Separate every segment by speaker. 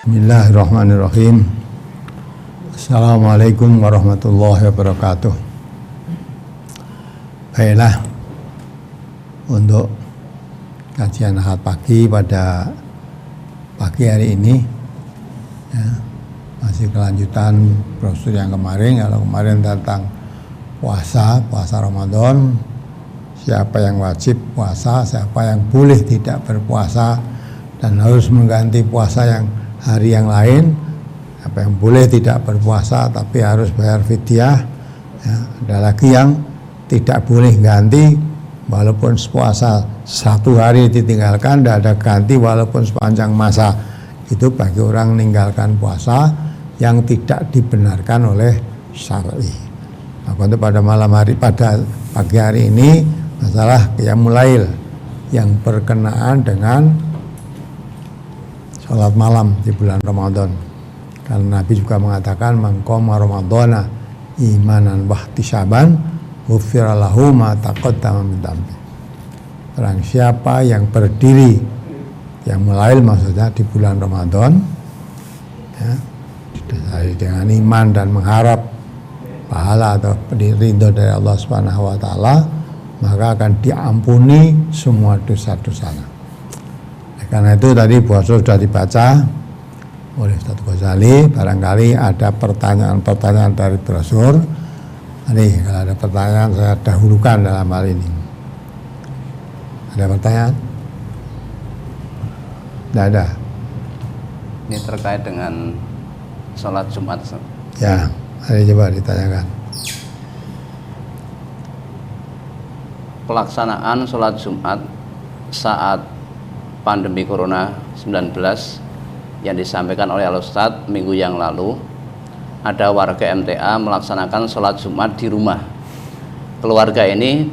Speaker 1: Bismillahirrahmanirrahim. Assalamualaikum warahmatullahi wabarakatuh. Baiklah, untuk kajian Ahad pagi pada pagi hari ini ya, masih kelanjutan brosur yang kemarin. Kalau kemarin tentang puasa Ramadan, siapa yang wajib puasa, siapa yang boleh tidak berpuasa dan harus mengganti puasa yang hari yang lain, apa yang boleh tidak berpuasa tapi harus bayar fidyah ya. Ada lagi yang tidak boleh ganti walaupun puasa satu hari ditinggalkan, tidak ada ganti walaupun sepanjang masa. Itu bagi orang meninggalkan puasa yang tidak dibenarkan oleh syar'i. Nah, untuk pada malam hari, pada pagi hari ini masalah qiyamul lail yang berkenaan dengan sholat malam di bulan Ramadan. Karena Nabi juga mengatakan man qoma ramadhana imanan wahtisaban ghufira lahu ma taqaddama min dhanbi. Barang siapa yang berdiri yang mulail maksudnya di bulan Ramadan ya, didasari dengan iman dan mengharap pahala atau ridho dari Allah Subhanahu wa taala, maka akan diampuni semua dosa-dosanya. Karena itu tadi brosur sudah dibaca oleh Ustaz Ghazali. Barangkali ada pertanyaan-pertanyaan dari brosur. Ini kalau ada pertanyaan saya dahulukan dalam hal ini. Ada pertanyaan? Tidak ada.
Speaker 2: Ini terkait dengan sholat Jumat.
Speaker 1: Ya, mari coba ditanyakan.
Speaker 2: Pelaksanaan sholat Jumat saat pandemi Corona 19 yang disampaikan oleh Al-Ustadz minggu yang lalu, ada warga MTA melaksanakan sholat Jumat di rumah. Keluarga ini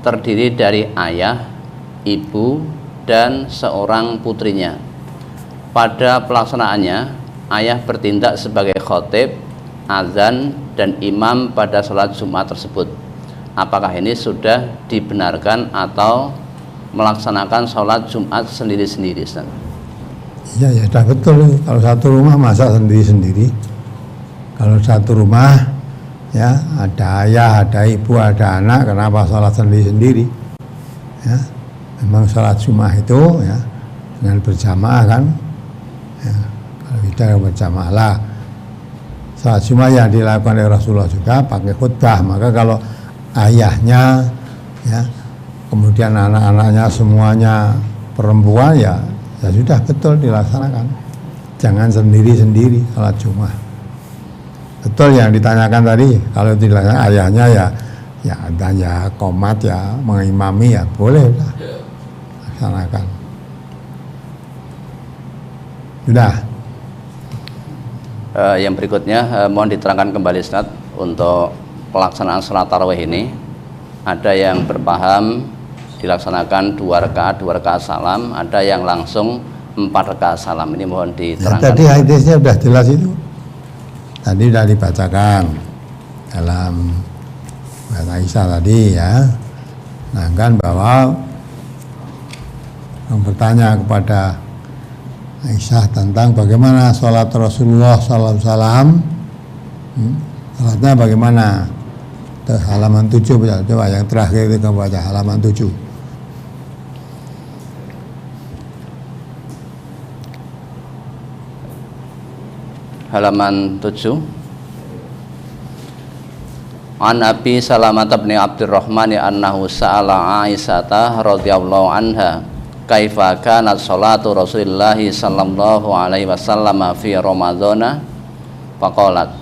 Speaker 2: terdiri dari ayah, ibu, dan seorang putrinya. Pada pelaksanaannya, ayah bertindak sebagai khotib, azan, dan imam pada sholat Jumat tersebut. Apakah ini sudah dibenarkan atau melaksanakan sholat Jumat sendiri-sendiri?
Speaker 1: Ya sudah betul. Kalau satu rumah masa sendiri-sendiri. Kalau satu rumah ya ada ayah, ada ibu, ada anak, kenapa sholat sendiri-sendiri? Ya, memang sholat Jumat itu ya dengan berjamaah kan. Ya, kalau kita berjamaah lah. Sholat Jumat yang dilakukan oleh Rasulullah juga pakai khutbah. Maka kalau ayahnya ya kemudian anak-anaknya semuanya perempuan ya sudah betul dilaksanakan. Jangan sendiri-sendiri sholat Jumat. Betul yang ditanyakan tadi, kalau dilaksanakan ayahnya ya adanya qomat ya mengimami ya boleh lah laksanakan. Sudah.
Speaker 2: Yang berikutnya mohon diterangkan kembali Ustaz untuk pelaksanaan sholat tarawih ini. Ada yang berpaham dilaksanakan 2 rakaat salam, ada yang langsung 4 rakaat salam. Ini mohon diterangkan.
Speaker 1: Ya, tadi hadisnya sudah jelas itu. Tadi sudah dibacakan dalam bahasa Aisyah tadi ya. Nah kan bahwa yang bertanya kepada Aisyah tentang bagaimana sholat Rasulullah SAW, sholatnya bagaimana? Halaman 7 coba yang terakhir itu kamu baca halaman 7.
Speaker 2: Halaman 7. An Abi Salamah bin Abdurrahman annahu sa'ala Aisyah radhiyallahu anha kaifa kanat sholatu Rasulillah sallallahu alaihi wasallam fi Ramadhana faqalat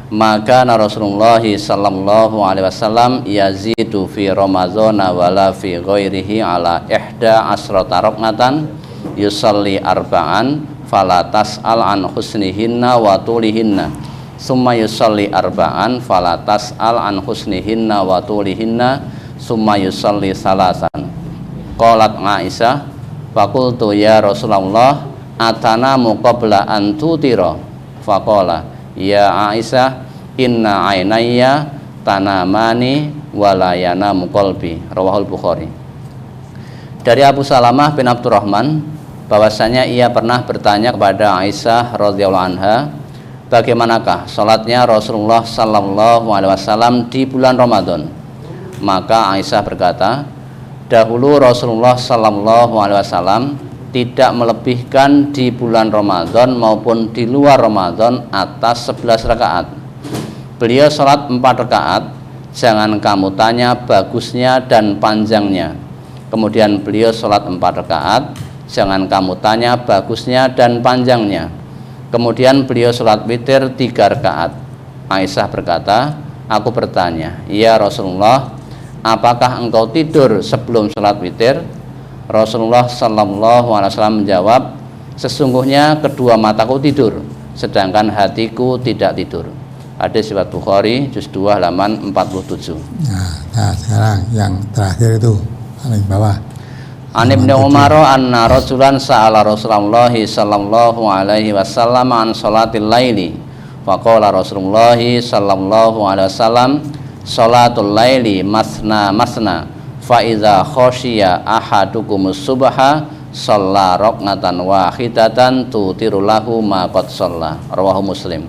Speaker 2: maka Rasulullah sallallahu alaihi wasallam yazidu fi Ramadhana wala fi ghairihi ala ihda asrata rak'atan yusalli arba'an fala tas'al an husnihinna wa tulihinna summa yusalli arba'an fala tas'al an husnihinna wa tulihinna summa yusalli salasan. Qalat Aisyah faqultu ya Rasulullah atanamu qabla an tutira faqala ya Aisyah inna ainayya tanamani wala yanamu qalbi. Rawahul Bukhari. Dari Abu Salamah bin Abdurrahman bahwasanya ia pernah bertanya kepada Aisyah radhiyallahu anha, bagaimanakah salatnya Rasulullah sallallahu alaihi wasallam di bulan Ramadan? Maka Aisyah berkata, dahulu Rasulullah sallallahu alaihi wasallam tidak melebihkan di bulan Ramadan maupun di luar Ramadan atas 11 rakaat. Beliau salat 4 rakaat, jangan kamu tanya bagusnya dan panjangnya. Kemudian beliau salat 4 rakaat, jangan kamu tanya bagusnya dan panjangnya. Kemudian beliau sholat witir 3 rakaat. Aisyah berkata, aku bertanya, ya Rasulullah, apakah engkau tidur sebelum sholat witir? Rasulullah sallallahu alaihi wasallam menjawab, sesungguhnya kedua mataku tidur, sedangkan hatiku tidak tidur. Hadis riwayat Bukhari juz 2 halaman 47.
Speaker 1: Nah, sekarang yang terakhir itu paling bawah.
Speaker 2: An Ibnu Umar anna rajulan sa'ala Rasulullah sallallahu alaihi wasallam an salatil laili. Faqala Rasulullah sallallahu alaihi wasallam, salatul laili masna masna, fa iza khashiya ahadukumus subha shalla rak'atan wahidatan tutiru lahu ma qad shalla. Rawahu Muslim.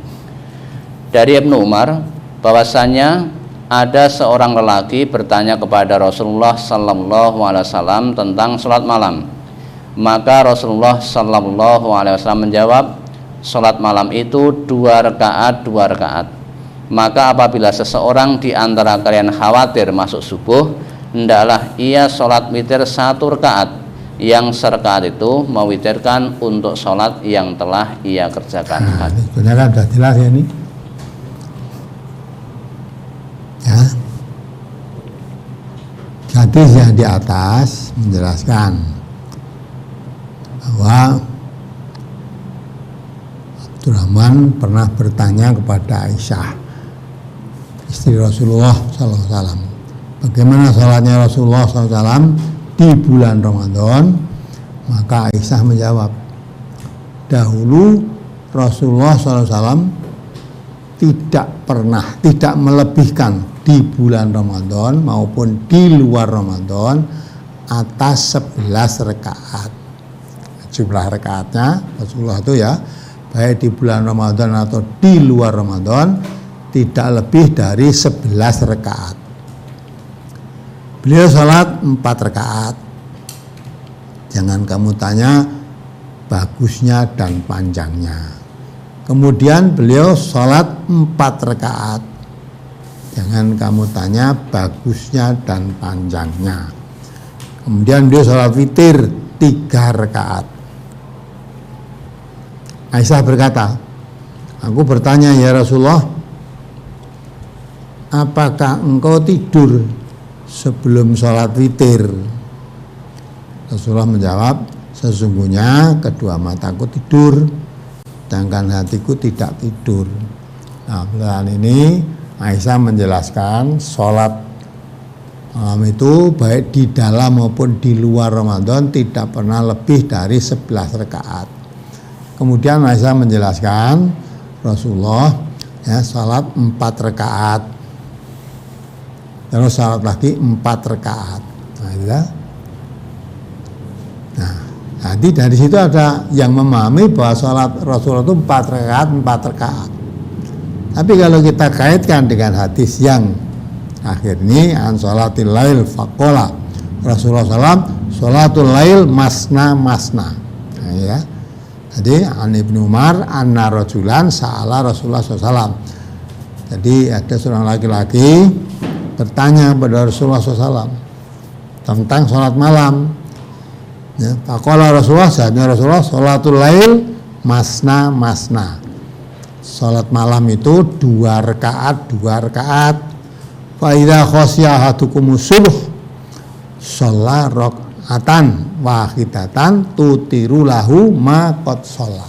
Speaker 2: Dari Ibnu Umar bahwasanya ada seorang lelaki bertanya kepada Rasulullah sallallahu alaihi wasallam tentang salat malam. Maka Rasulullah sallallahu alaihi wasallam menjawab, salat malam itu 2 rakaat 2 rakaat. Maka apabila seseorang di antara kalian khawatir masuk subuh, hendaklah ia salat witir 1 rakaat, yang serakaat itu mewitirkan untuk salat yang telah ia kerjakan.
Speaker 1: Sebenarnya sudah jelas ya ini. Ya. Hadis yang di atas menjelaskan bahwa Abdurrahman pernah bertanya kepada Aisyah, istri Rasulullah SAW, bagaimana sholatnya Rasulullah SAW di bulan Ramadan. Maka Aisyah menjawab, dahulu Rasulullah SAW tidak melebihkan di bulan Ramadan maupun di luar Ramadan atas 11 rakaat. Jumlah rakaatnya Rasulullah itu ya, baik di bulan Ramadan atau di luar Ramadan, tidak lebih dari 11 rakaat. Beliau sholat 4 rakaat. Jangan kamu tanya bagusnya dan panjangnya. Kemudian beliau sholat 4 rakaat. Jangan kamu tanya bagusnya dan panjangnya. Kemudian beliau sholat witir 3 rakaat. Aisyah berkata, aku bertanya, ya Rasulullah, apakah engkau tidur sebelum sholat witir? Rasulullah menjawab, sesungguhnya kedua mataku tidur, sedangkan hatiku tidak tidur. Nah, belahan ini Aisyah menjelaskan sholat malam itu baik di dalam maupun di luar Ramadan tidak pernah lebih dari 11 rakaat. Kemudian Aisyah menjelaskan Rasulullah ya sholat 4 rakaat, terus sholat lagi 4 rakaat. Nah, ya. Jadi dari situ ada yang memahami bahwa sholat Rasulullah itu 4 rakaat, 4 rakaat. Tapi kalau kita kaitkan dengan hadis yang akhir ini, an sholatil lail faqala Rasulullah SAW, sholatul lail masna masna. Nah, ya. Jadi an Ibnu Umar anna rajulan sa'ala Rasulullah SAW. Jadi ada seorang laki-laki bertanya kepada Rasulullah SAW tentang sholat malam. Ya, faqala Rasulullah, jawabnya Rasulullah, sholatul lail masna masna. Salat malam itu 2 rakaat 2 rakaat. Fa idza khasya ahadukumus subh shalla rak'atan wahidatan tutiru lahu ma qad shalla.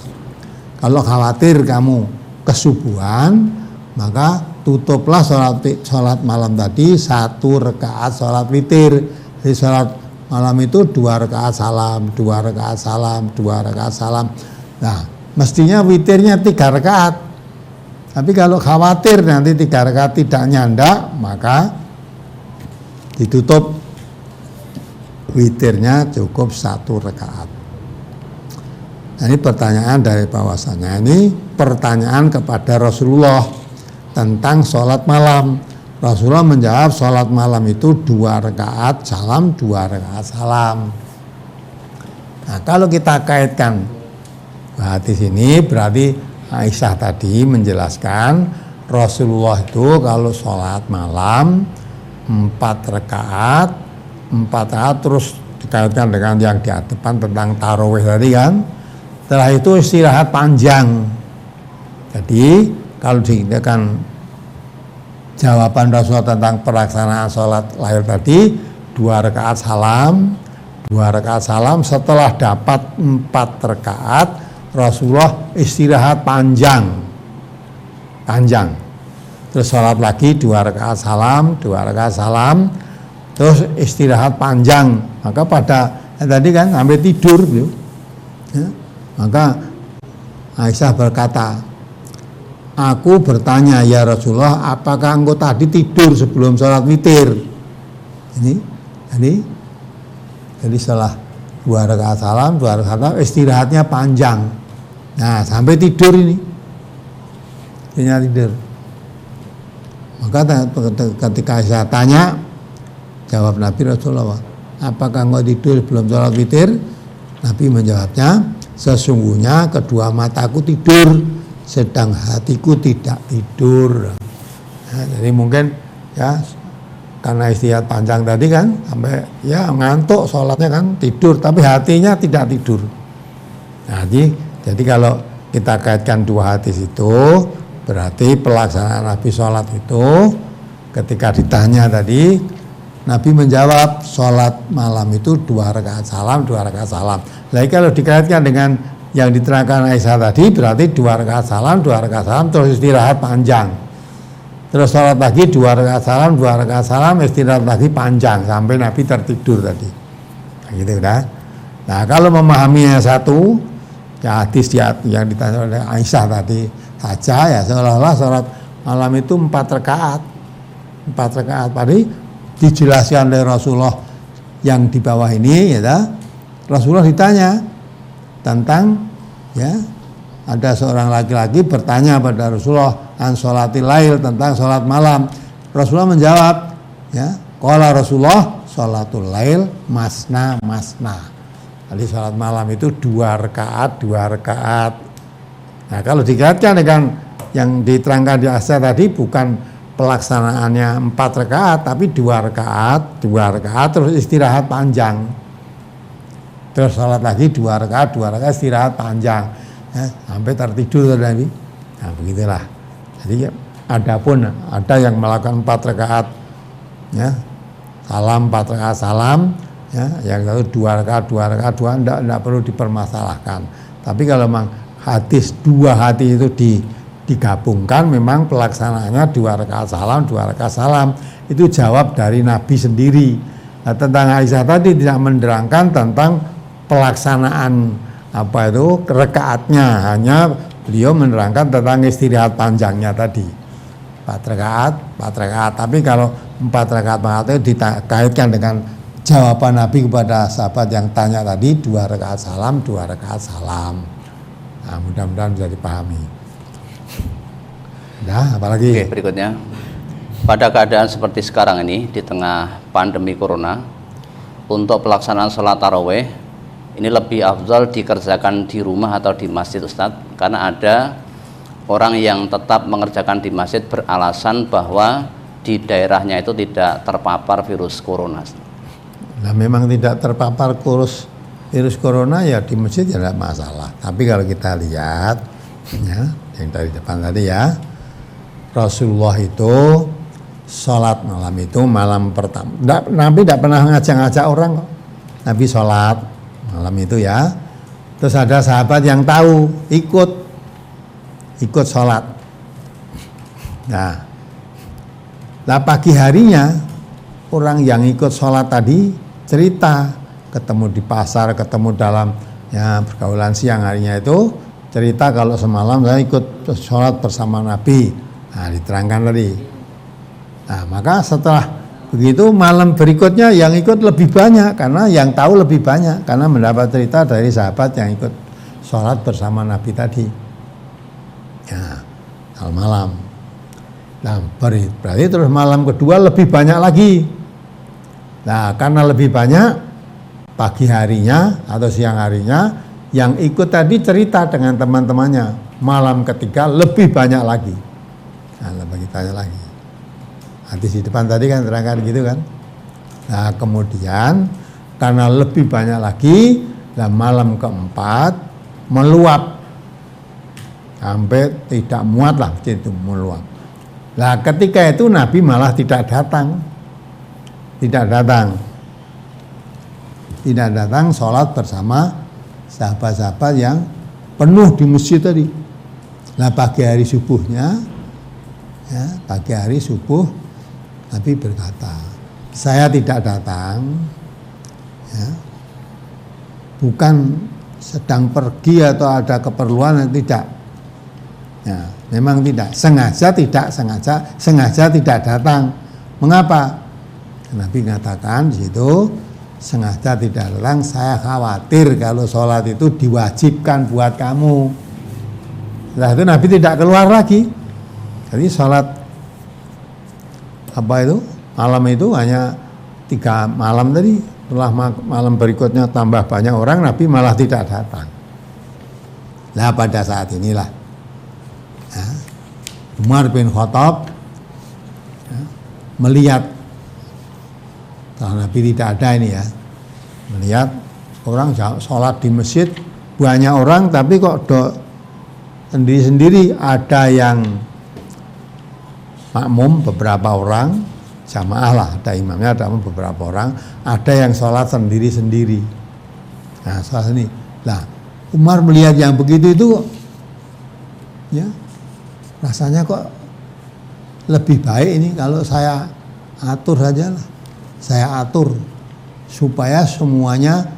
Speaker 1: Kalau khawatir kamu kesubuhan, maka tutuplah salat malam tadi 1 rakaat salat witir. Jadi salat malam itu 2 rakaat salam, 2 rakaat salam, 2 rakaat salam. Nah, mestinya witirnya 3 rakaat. Tapi kalau khawatir nanti 3 rakaat tidak nyanda, maka ditutup witirnya cukup 1 rakaat. Nah, ini pertanyaan dari bahwasannya ini pertanyaan kepada Rasulullah tentang sholat malam. Rasulullah menjawab sholat malam itu 2 rakaat salam, 2 rakaat salam. Nah, kalau kita kaitkan hadis ini berarti Aisyah tadi menjelaskan Rasulullah itu kalau sholat malam 4 rakaat terus dikaitkan dengan yang di depan tentang tarawih tadi kan. Setelah itu istirahat panjang. Jadi kalau dikatakan jawaban Rasulullah tentang pelaksanaan sholat lahir tadi 2 rakaat salam, 2 rakaat salam. Setelah dapat 4 rakaat Rasulullah istirahat panjang. Terus sholat lagi 2 rakaat salam, 2 rakaat salam, terus istirahat panjang. Maka pada tadi kan sampai tidur gitu. Ya. Maka Aisyah berkata, aku bertanya ya Rasulullah, apakah engkau tadi tidur sebelum sholat witir? Jadi setelah 2 rakaat salam, 2 rakaat salam, istirahatnya panjang. Nah, sampai tidur ini. Tidur. Maka ketika saya tanya, jawab Nabi Rasulullah, apakah engkau tidur sebelum sholat witir? Nabi menjawabnya, sesungguhnya kedua mataku tidur, sedang hatiku tidak tidur. Nah, jadi mungkin ya karena istirahat panjang tadi kan sampai ya ngantuk sholatnya kan tidur, tapi hatinya tidak tidur. Nah, jadi kalau kita kaitkan 2 hadis itu berarti pelaksanaan Nabi sholat itu ketika ditanya tadi Nabi menjawab sholat malam itu 2 rakaat salam, 2 rakaat salam. Lagi kalau dikaitkan dengan yang diterangkan Aisyah tadi berarti 2 rakaat salam, 2 rakaat salam terus istirahat panjang. Terus sholat lagi 2 rakaat salam, 2 rakaat salam, istirahat lagi panjang sampai Nabi tertidur tadi. Nah, gitu kan. Nah, kalau memahaminya satu, ya hadis yang ditanya oleh Aisyah tadi saja ya seolah-olah sholat malam itu 4 rakaat. 4 rakaat tadi dijelaskan oleh Rasulullah yang di bawah ini ya. Rasulullah ditanya tentang ya ada seorang laki-laki bertanya pada Rasulullah an sholatil lail, tentang sholat malam. Rasulullah menjawab ya, qala Rasulullah sholatul lail masna. Jadi sholat malam itu 2 rakaat. Nah, kalau dikaitkan dengan yang diterangkan di Aisyah tadi bukan pelaksanaannya 4 rakaat tapi 2 rakaat terus istirahat panjang. Terus sholat lagi 2 rakaat istirahat panjang ya, sampai tertidur tadi. Nah, begitulah. Jadi ada yang melakukan 4 rakaat ya, salam 4 rakaat salam ya, yang satu 2 rakaat enggak perlu dipermasalahkan. Tapi kalau memang hadis 2 hadis itu digabungkan memang pelaksanaannya 2 rakaat salam itu jawab dari Nabi sendiri. Nah, tentang Aisyah tadi tidak menerangkan tentang pelaksanaan rakaatnya, hanya beliau menerangkan tentang istirahat panjangnya tadi 4 rakaat. Tapi kalau 4 rakaat itu dikaitkan dengan jawaban Nabi kepada sahabat yang tanya tadi 2 rakaat salam. Nah, mudah-mudahan bisa dipahami. Nah, apalagi?
Speaker 2: Oke, berikutnya. Pada keadaan seperti sekarang ini di tengah pandemi corona, untuk pelaksanaan sholat tarawih ini lebih afdal dikerjakan di rumah atau di masjid, Ustadz, karena ada orang yang tetap mengerjakan di masjid beralasan bahwa di daerahnya itu tidak terpapar virus corona.
Speaker 1: Nah, memang tidak terpapar virus corona ya di masjid ya tidak masalah. Tapi kalau kita lihat ya yang dari depan tadi ya, Rasulullah itu sholat malam itu malam pertama. Nabi tidak pernah ngajak-ngajak orang kok. Nabi sholat malam itu ya. Terus ada sahabat yang tahu ikut sholat. Nah, pagi harinya orang yang ikut sholat tadi cerita ketemu di pasar, ketemu dalam ya pergaulan siang harinya itu cerita kalau semalam saya ikut sholat bersama Nabi. Nah, diterangkan tadi. Nah, maka setelah begitu malam berikutnya yang ikut lebih banyak karena yang tahu lebih banyak karena mendapat cerita dari sahabat yang ikut sholat bersama Nabi tadi. Ya, kalau malam. Nah, berarti terus malam kedua lebih banyak lagi. Nah, karena lebih banyak, pagi harinya atau siang harinya yang ikut tadi cerita dengan teman-temannya. Malam ketiga lebih banyak lagi. Nah, lebih banyak lagi. Hadis di depan tadi kan terangkan gitu kan. Nah, kemudian karena lebih banyak lagi, dan malam keempat meluap sampai tidak muat lah, itu meluap. Nah, ketika itu Nabi malah tidak datang sholat bersama sahabat-sahabat yang penuh di masjid tadi. Nah, pagi hari subuhnya, ya, pagi hari subuh Nabi berkata, saya tidak datang, ya, bukan sedang pergi atau ada keperluan, tidak. Ya, memang tidak, sengaja tidak datang. Mengapa? Nabi mengatakan di situ, sengaja tidak datang, saya khawatir kalau sholat itu diwajibkan buat kamu. Setelah itu Nabi tidak keluar lagi. Jadi sholat apa itu? Malam itu hanya 3 malam tadi. Setelah malam berikutnya tambah banyak orang, Nabi malah tidak datang. Nah, pada saat inilah ya, Umar bin Khattab ya, melihat kalau Nabi tidak ada ini ya, melihat orang sholat di masjid banyak orang, tapi kok sendiri-sendiri, ada yang makmum beberapa orang, jamaah lah, ada imamnya, ada beberapa orang, ada yang sholat sendiri-sendiri. Nah, sholat ini. Nah, Umar melihat yang begitu itu, ya, rasanya kok lebih baik ini kalau saya atur saja lah. Saya atur supaya semuanya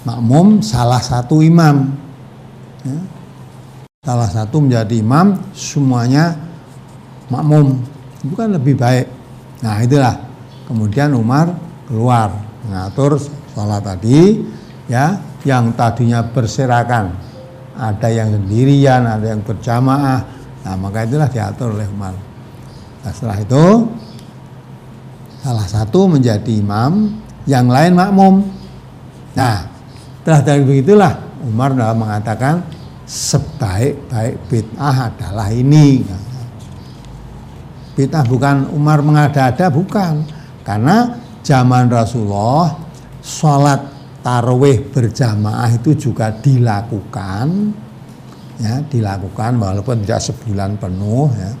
Speaker 1: makmum, salah satu imam. Ya. Salah satu menjadi imam, semuanya makmum. Itu kan lebih baik. Nah, itulah. Kemudian Umar keluar mengatur sholat tadi, ya, yang tadinya berserakan. Ada yang sendirian, ada yang berjamaah. Nah, maka itulah diatur oleh Umar. Nah, setelah itu salah satu menjadi imam, yang lain makmum. Nah, setelah dari begitulah Umar dalam mengatakan sebaik-baik bid'ah adalah ini. Bid'ah bukan Umar mengada-ada, bukan. Karena zaman Rasulullah sholat tarawih berjamaah itu juga dilakukan, ya, dilakukan walaupun tidak sebulan penuh, ya.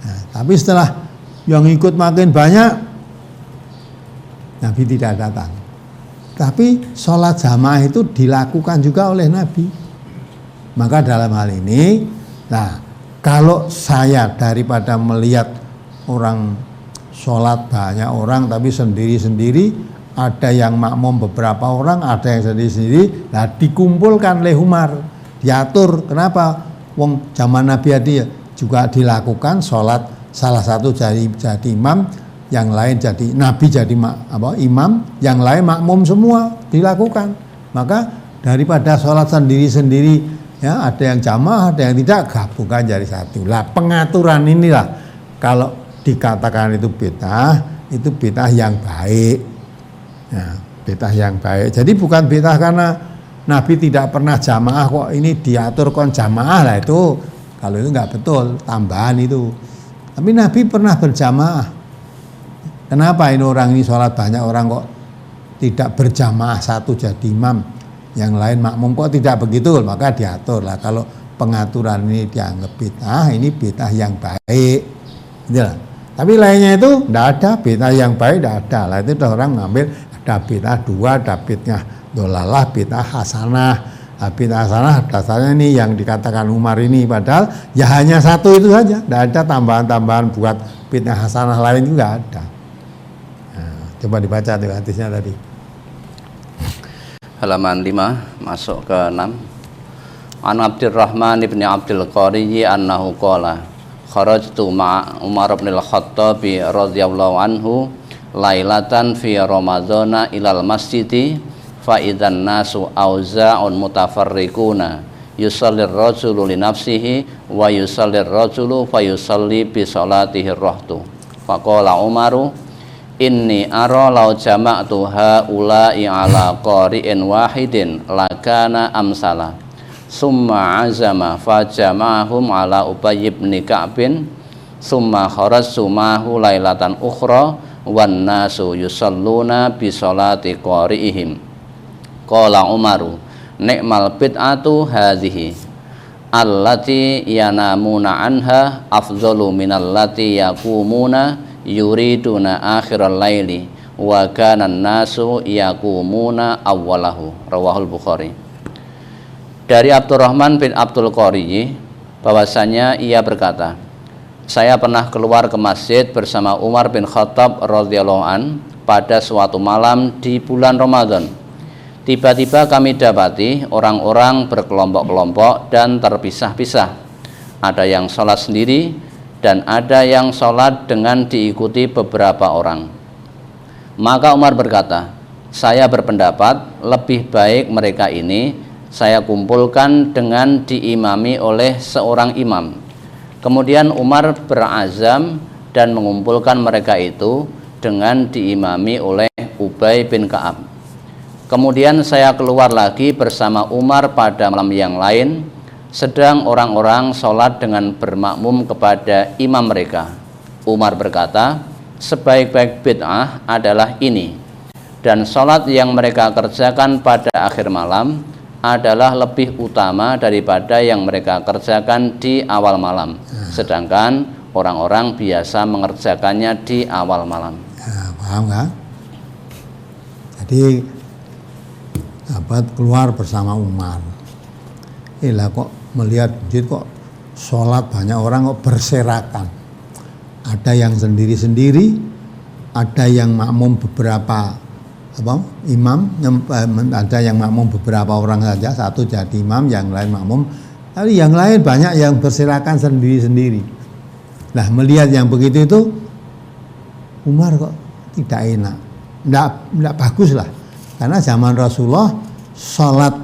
Speaker 1: Nah, tapi setelah yang ikut makin banyak, Nabi tidak datang. Tapi sholat jamaah itu dilakukan juga oleh Nabi. Maka dalam hal ini, nah, kalau saya daripada melihat orang sholat banyak orang tapi sendiri-sendiri, ada yang makmum beberapa orang, ada yang sendiri-sendiri, nah dikumpulkan oleh Umar, diatur. Kenapa? Wong zaman Nabi Adi juga dilakukan sholat, salah satu jadi imam, yang lain jadi Nabi jadi imam, yang lain makmum, semua dilakukan. Maka daripada sholat sendiri-sendiri, ya, ada yang jamaah, ada yang tidak, gabungkan jadi satu. Lah, pengaturan inilah kalau dikatakan itu bid'ah yang baik. Ya, bid'ah yang baik. Jadi bukan bid'ah karena Nabi tidak pernah jamaah kok ini diatur kon jamaah, lah itu kalau itu nggak betul, tambahan itu. Tapi Nabi pernah berjamaah. Kenapa ini orang ini sholat banyak orang kok tidak berjamaah, satu jadi imam, yang lain makmum, kok tidak begitu? Maka diatur lah. Kalau pengaturan ini dianggap bid'ah, ini bid'ah yang baik. Gitu. Tapi lainnya itu tidak ada, bid'ah yang baik tidak ada. Lah itu orang ngambil ada bid'ah dua, ada bid'ah dolalah, bid'ah hasanah. Nah, bid'ah hasanah dasarnya ini yang dikatakan Umar ini, padahal ya hanya satu itu saja, tidak ada tambahan-tambahan buat bid'ah hasanah lain juga ada. Coba dibaca tuh hadisnya tadi.
Speaker 2: Halaman 5 masuk ke 6. An Abdurrahman ibn Abdul Qari annahu qala kharajtu ma'a Umar bin Al-Khattab radhiyallahu anhu lailatan fi Ramadhana ilal masjidi fa idzan nasu auza'un mutafarriquna yusallir rajulu li nafsihi wa yusallir rajulu fa yusalli bi salatihi rahtu. Faqala Umaru inni ara law jama'tu haula'i ala qari'in wahidin lakana amsala. Summa azama fa jama'ahum ala Ubay bin Ka'bin summa kharaju ma'hu lailatan ukhra wan nasu yusalluna bi sholati qari'ihim. Qala Umaru ni'mal bid'atu hadhihi allati yanamuna anha afdalu minallati yaqumuna yuriduna akhiral laili wa kana an-nasu yaqumuna awwalahu. Rawahul Bukhari. Dari Abdurrahman bin Abdul Qari bahwasanya ia berkata, saya pernah keluar ke masjid bersama Umar bin Khattab radhiyallahu an pada suatu malam di bulan Ramadan. Tiba-tiba kami dapati orang-orang berkelompok-kelompok dan terpisah-pisah. Ada yang sholat sendiri dan ada yang sholat dengan diikuti beberapa orang. Maka Umar berkata, saya berpendapat lebih baik mereka ini saya kumpulkan dengan diimami oleh seorang imam. Kemudian Umar berazam dan mengumpulkan mereka itu dengan diimami oleh Ubay bin Ka'ab. Kemudian saya keluar lagi bersama Umar pada malam yang lain, sedang orang-orang sholat dengan bermakmum kepada imam mereka. Umar berkata, sebaik-baik bid'ah adalah ini, dan sholat yang mereka kerjakan pada akhir malam adalah lebih utama daripada yang mereka kerjakan di awal malam, sedangkan orang-orang biasa mengerjakannya di awal malam.
Speaker 1: Ya, paham kan? Jadi sahabat keluar bersama Umar. Lah kok melihat masjid kok sholat banyak orang kok berserakan. Ada yang sendiri-sendiri, ada yang makmum beberapa imam, ada yang makmum beberapa orang saja, satu jadi imam, yang lain makmum, tapi yang lain banyak yang berserakan sendiri-sendiri. Nah, melihat yang begitu itu Umar kok tidak enak, tidak bagus lah, karena zaman Rasulullah sholat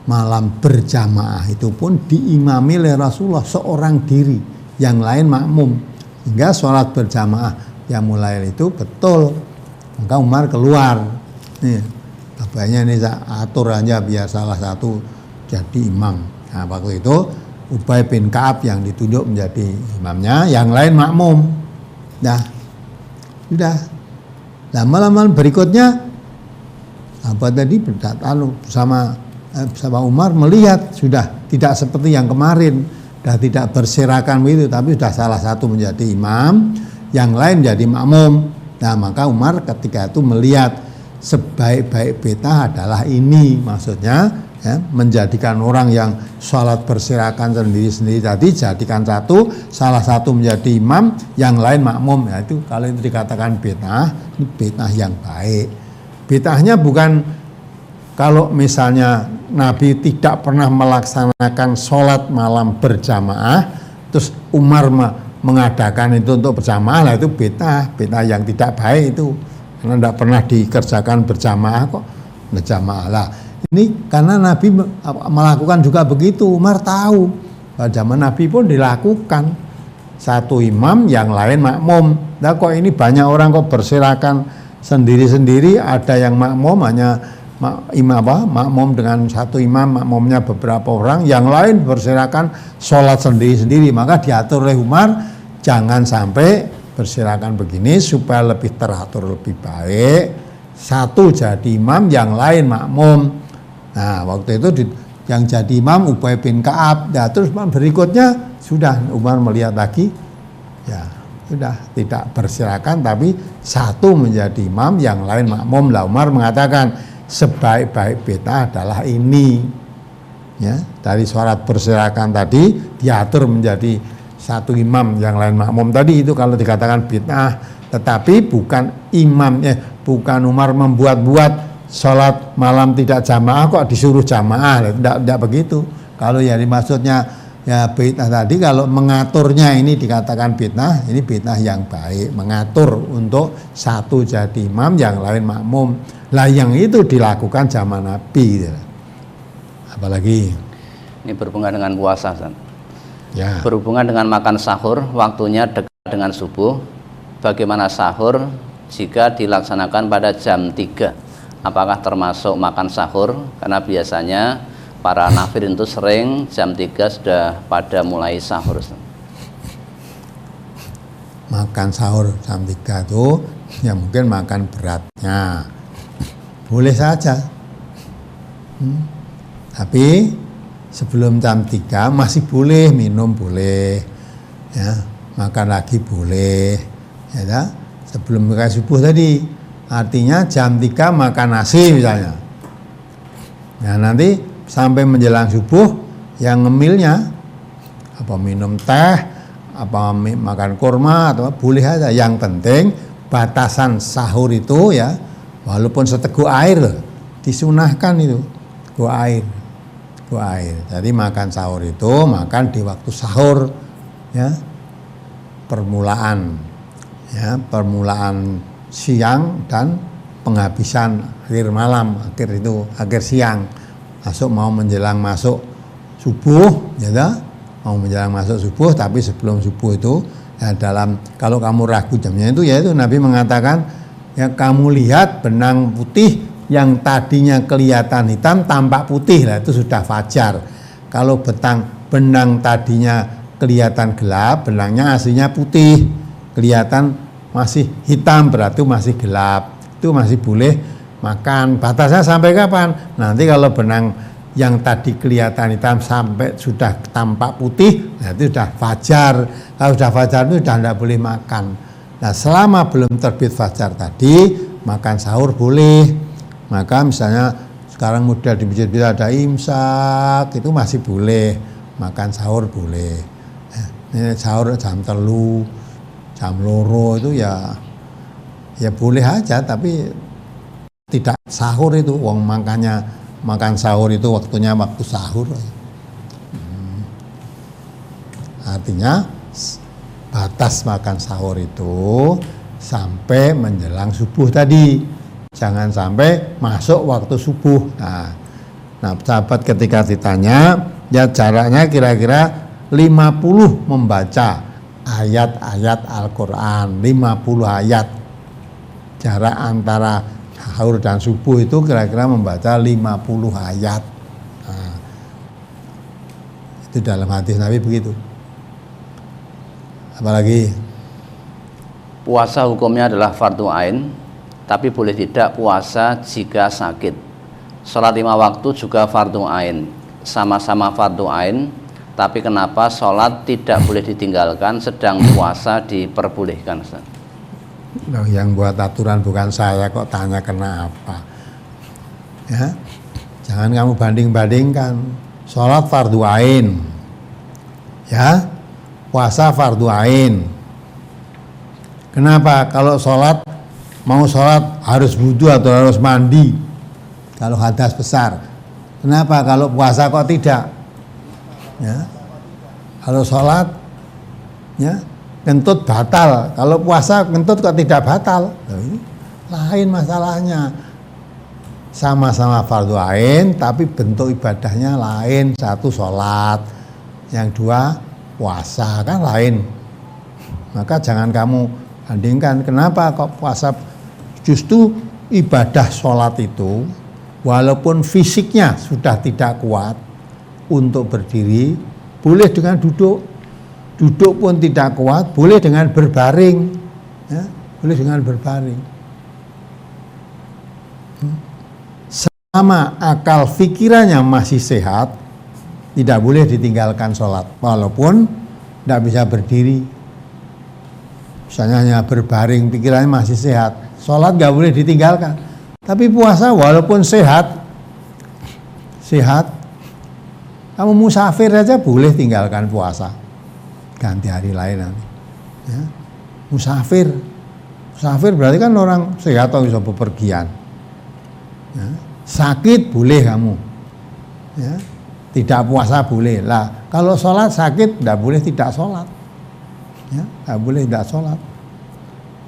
Speaker 1: malam berjamaah itu pun diimami oleh Rasulullah seorang diri, yang lain makmum, hingga sholat berjamaah yang mulai itu betul. Maka Umar keluar. Nih, tabayanya ini saya atur aja biar salah satu jadi imam. Nah, waktu itu Ubay bin Ka'ab yang ditunjuk menjadi imamnya, yang lain makmum. Nah, sudah. Nah, malam-malam berikutnya apa tadi bersama Umar melihat sudah tidak seperti yang kemarin, sudah tidak berserakan begitu, tapi sudah salah satu menjadi imam, yang lain jadi makmum. Nah, maka Umar ketika itu melihat sebaik-baik bid'ah adalah ini, maksudnya ya, menjadikan orang yang sholat berserakan sendiri-sendiri tadi jadikan satu, salah satu menjadi imam, yang lain makmum. Ya, itu kalau itu dikatakan bid'ah, ini bid'ah yang baik. Bid'ahnya bukan kalau misalnya Nabi tidak pernah melaksanakan sholat malam berjamaah, terus Umar mengadakan itu untuk berjamaah, lah itu bid'ah yang tidak baik itu. Karena tidak pernah dikerjakan berjamaah kok berjamaah lah. Ini karena Nabi melakukan juga begitu. Umar tahu pada zaman Nabi pun dilakukan, satu imam yang lain makmum. Nah kok ini banyak orang kok berserakan sendiri-sendiri, ada yang makmum hanya makmum dengan satu imam, makmumnya beberapa orang, yang lain berserakan sholat sendiri-sendiri. Maka diatur oleh Umar jangan sampai berserakan begini supaya lebih teratur, lebih baik. Satu jadi imam, yang lain makmum. Nah, waktu itu yang jadi imam Ubay bin Ka'ab. Nah, terus berikutnya sudah Umar melihat lagi, ya sudah tidak berserakan, tapi satu menjadi imam, yang lain makmum. Lah Umar mengatakan sebaik-baik bid'ah adalah ini. Ya, dari sholat berserakan tadi diatur menjadi satu imam, yang lain makmum tadi, itu kalau dikatakan bid'ah. Tetapi bukan bukan Umar membuat-buat sholat malam tidak jamaah kok disuruh jamaah, tidak begitu. Kalau yang dimaksudnya Ya bid'ah tadi kalau mengaturnya ini dikatakan bid'ah, ini bid'ah yang baik, mengatur untuk satu jadi imam, yang lain makmum. Lah yang itu dilakukan zaman Nabi. Apalagi
Speaker 2: Ini berhubungan dengan puasa, Ustaz.
Speaker 1: ya.
Speaker 2: Berhubungan dengan makan sahur, waktunya dekat dengan subuh. Bagaimana sahur jika dilaksanakan pada jam 3? Apakah termasuk makan sahur? Karena biasanya para nafir itu sering jam 3 sudah pada mulai sahur, Ustaz.
Speaker 1: Makan sahur jam 3 itu ya mungkin makan beratnya. Boleh saja. Tapi sebelum jam 3 masih boleh minum, boleh. Ya, makan lagi boleh. Ya, tak? Sebelum buka subuh tadi. Artinya jam 3 makan nasi misalnya. Nah, nanti sampai menjelang subuh yang ngemilnya apa minum teh, apa makan kurma atau boleh aja. Yang penting batasan sahur itu ya walaupun seteguk air disunahkan itu teguk air. Jadi makan sahur itu makan di waktu sahur ya. Permulaan siang dan penghabisan akhir malam, akhir siang. Mau menjelang masuk subuh ya dah. Mau menjelang masuk subuh, tapi sebelum subuh itu ya kalau kamu ragu jamnya itu yaitu Nabi mengatakan ya kamu lihat benang putih yang tadinya kelihatan hitam tampak putih, lah itu sudah fajar. Kalau benang tadinya kelihatan gelap, benangnya aslinya putih, kelihatan masih hitam berarti masih gelap, itu masih boleh makan. Batasnya sampai kapan? Nanti kalau benang yang tadi kelihatan hitam sampai sudah tampak putih, nah itu sudah fajar. Kalau sudah fajar itu sudah tidak boleh makan. Nah selama belum terbit fajar tadi, makan sahur boleh. Maka misalnya sekarang mudah di masjid ada imsak, itu masih boleh. Makan sahur boleh. Ini sahur jam 3, jam 2 itu ya boleh aja, tapi tidak sahur itu. Wong makan sahur itu waktunya waktu sahur. Artinya batas makan sahur itu sampai menjelang subuh tadi. Jangan sampai masuk waktu subuh. Nah, sahabat ketika ditanya, ya jaraknya kira-kira 50 membaca ayat-ayat Al-Quran, 50 ayat. Jarak antara sahur dan subuh itu kira-kira membaca 50 ayat. Nah, itu dalam hadis Nabi begitu. Apalagi
Speaker 2: Puasa hukumnya adalah fardu ain, tapi boleh tidak puasa jika sakit. Sholat 5 waktu juga fardu ain, sama-sama fardu ain, tapi kenapa sholat tidak boleh ditinggalkan sedang puasa diperbolehkan, Ustaz?
Speaker 1: Loh, yang buat aturan bukan saya, kok tanya kenapa? Ya, jangan kamu banding-bandingkan. Sholat fardu ain, ya, puasa fardu ain. Kenapa? Kalau mau sholat harus wudu atau harus mandi kalau hadas besar. Kenapa? Kalau puasa kok tidak? Ya, kalau sholat ya kentut batal, kalau puasa kentut kok tidak batal? Loh, ini lain masalahnya. Sama-sama fardu ain tapi bentuk ibadahnya lain. Satu sholat, yang dua puasa, kan lain. Maka jangan kamu bandingkan. Kenapa kok puasa? Justru ibadah sholat itu walaupun fisiknya sudah tidak kuat untuk berdiri, boleh dengan duduk pun tidak kuat, boleh dengan berbaring, ya, boleh dengan berbaring. Sama akal pikirannya masih sehat, tidak boleh ditinggalkan sholat walaupun tidak bisa berdiri. Misalnya hanya berbaring, pikirannya masih sehat, sholat nggak boleh ditinggalkan. Tapi puasa walaupun sehat, kamu musafir aja boleh tinggalkan puasa, ganti hari lain nanti. Ya. Musafir berarti kan orang sehat atau bisa bepergian. Ya. Sakit boleh kamu, ya. tidak puasa boleh. Lah kalau sholat sakit tidak boleh tidak sholat, ya tidak boleh tidak sholat.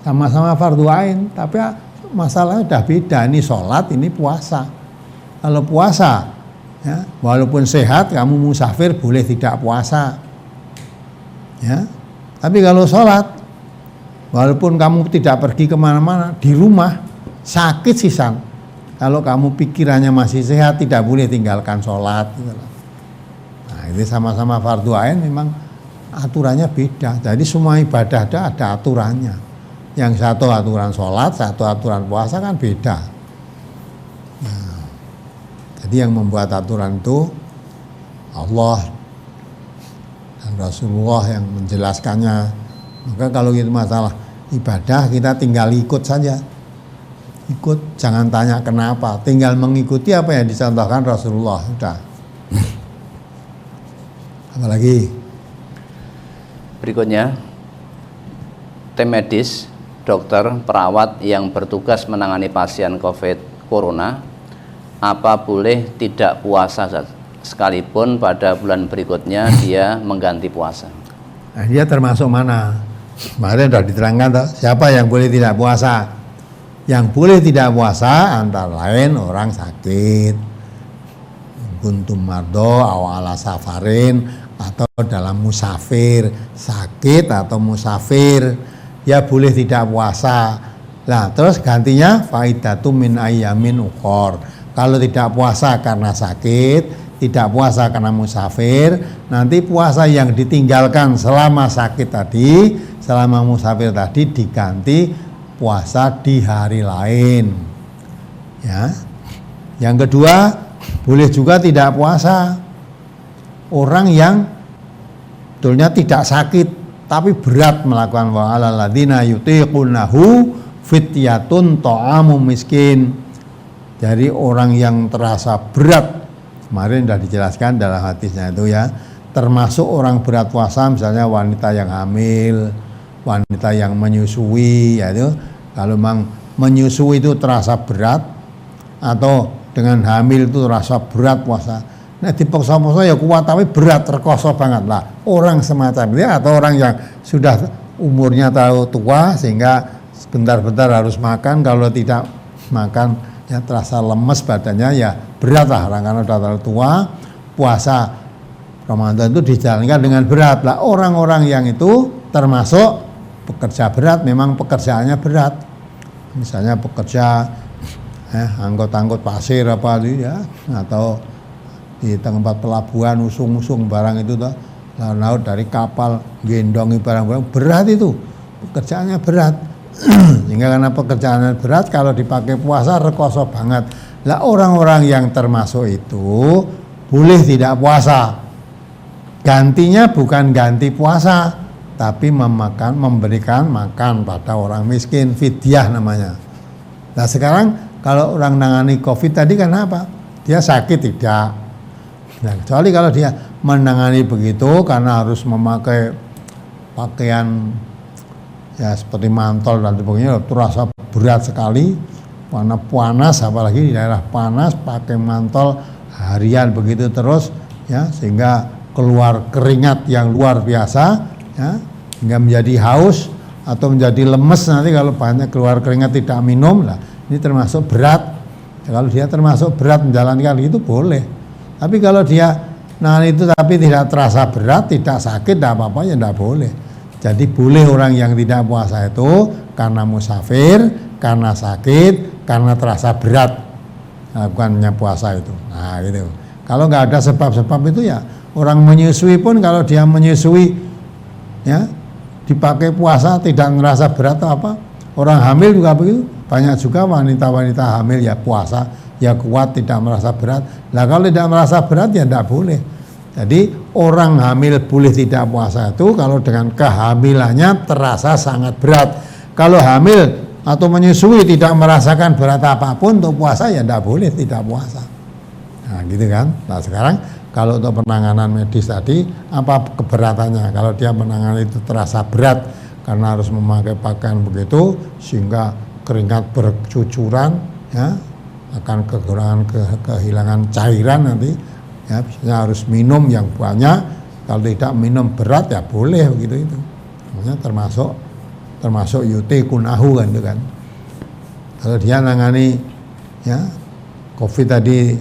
Speaker 1: Sama-sama fardu ain, tapi masalahnya udah beda. Ini sholat, ini puasa. Kalau puasa, ya, walaupun sehat, kamu musafir boleh tidak puasa, ya. Tapi kalau sholat, walaupun kamu tidak pergi kemana-mana, di rumah sakit sisan, kalau kamu pikirannya masih sehat, tidak boleh tinggalkan sholat. Gitu. Nah, ini sama-sama fardu ain, memang aturannya beda. Jadi semua ibadah ada aturannya. Yang satu aturan sholat, satu aturan puasa kan beda. Nah, jadi yang membuat aturan itu Allah dan Rasulullah yang menjelaskannya. Maka kalau gitu masalah ibadah kita tinggal ikut saja. Ikut, jangan tanya kenapa, tinggal mengikuti apa yang dicontohkan Rasulullah. Sudah. Apalagi?
Speaker 2: Berikutnya, tim medis, dokter, perawat yang bertugas menangani pasien COVID Corona, apa boleh tidak puasa sekalipun pada bulan berikutnya dia mengganti puasa?
Speaker 1: Nah, dia termasuk mana? Kemarin sudah diterangkan toh, siapa yang boleh tidak puasa? Yang boleh tidak puasa antara lain orang sakit, kuntum mardo awala safarin, atau dalam musafir, sakit atau musafir, ya boleh tidak puasa. Nah, terus gantinya faidatum min ayyamin ukhor. Kalau tidak puasa karena sakit, tidak puasa karena musafir, nanti puasa yang ditinggalkan selama sakit tadi, selama musafir tadi diganti puasa di hari lain. Ya. Yang kedua, boleh juga tidak puasa orang yang betulnya tidak sakit tapi berat melakukan wa alal ladzina yutiqunahu fityatun ta'amum miskin. Dari orang yang terasa berat, kemarin sudah dijelaskan dalam hadisnya itu ya, termasuk orang berat puasa misalnya wanita yang hamil, wanita yang menyusui, yaitu kalau memang menyusui itu terasa berat atau dengan hamil itu terasa berat puasa. Nah dipaksa-paksa ya kuat tapi berat, terkoso banget lah. Orang semacam itu atau orang yang sudah umurnya terlalu tua sehingga sebentar-bentar harus makan, kalau tidak makan ya terasa lemes badannya, ya berat lah orang karena sudah terlalu tua. Puasa Ramadan itu dijalankan dengan berat lah. Orang-orang yang itu termasuk pekerja berat, memang pekerjaannya berat. Misalnya pekerja angkut-angkut pasir apa itu ya, atau di tempat pelabuhan usung-usung barang itu toh, laut dari kapal gendongi barang-barang berat, itu pekerjaannya berat. Sehingga karena pekerjaannya berat, kalau dipakai puasa rekoso banget. Lah orang-orang yang termasuk itu boleh tidak puasa. Gantinya bukan ganti puasa, tapi memberikan makan pada orang miskin, fidyah namanya. Nah sekarang kalau orang nangani COVID tadi kan apa? Dia sakit tidak. Nah, kecuali kalau dia menangani begitu karena harus memakai pakaian ya seperti mantel dan sebagainya, terasa berat sekali, warna panas, apalagi di daerah panas pakai mantel harian begitu terus ya, sehingga keluar keringat yang luar biasa ya, hingga menjadi haus atau menjadi lemes nanti kalau banyak keluar keringat tidak minum lah, ini termasuk berat. Ya, kalau dia termasuk berat menjalankan itu boleh. Tapi kalau dia itu tapi tidak terasa berat, tidak sakit, tidak apa-apa, ya tidak boleh. Jadi boleh orang yang tidak puasa itu karena musafir, karena sakit, karena terasa berat bukannya puasa itu. Nah gitu. Kalau nggak ada sebab-sebab itu ya orang menyusui pun kalau dia menyusui ya dipakai puasa tidak merasa berat atau apa. Orang hamil juga begitu. Banyak juga wanita-wanita hamil ya puasa, ya kuat, tidak merasa berat. Nah kalau tidak merasa berat ya tidak boleh. Jadi orang hamil boleh tidak puasa itu kalau dengan kehamilannya terasa sangat berat. Kalau hamil atau menyusui tidak merasakan berat apapun untuk puasa ya tidak boleh tidak puasa. Nah gitu kan. Nah sekarang kalau untuk penanganan medis tadi apa keberatannya? Kalau dia menangani itu terasa berat karena harus memakai pakaian begitu sehingga keringat bercucuran ya, akan kekurangan kehilangan cairan nanti Ya, biasanya harus minum yang banyak. Kalau tidak minum berat ya boleh begitu itu. Namanya termasuk yute kunahu kan itu kan. Kalau dia nangani ya COVID tadi,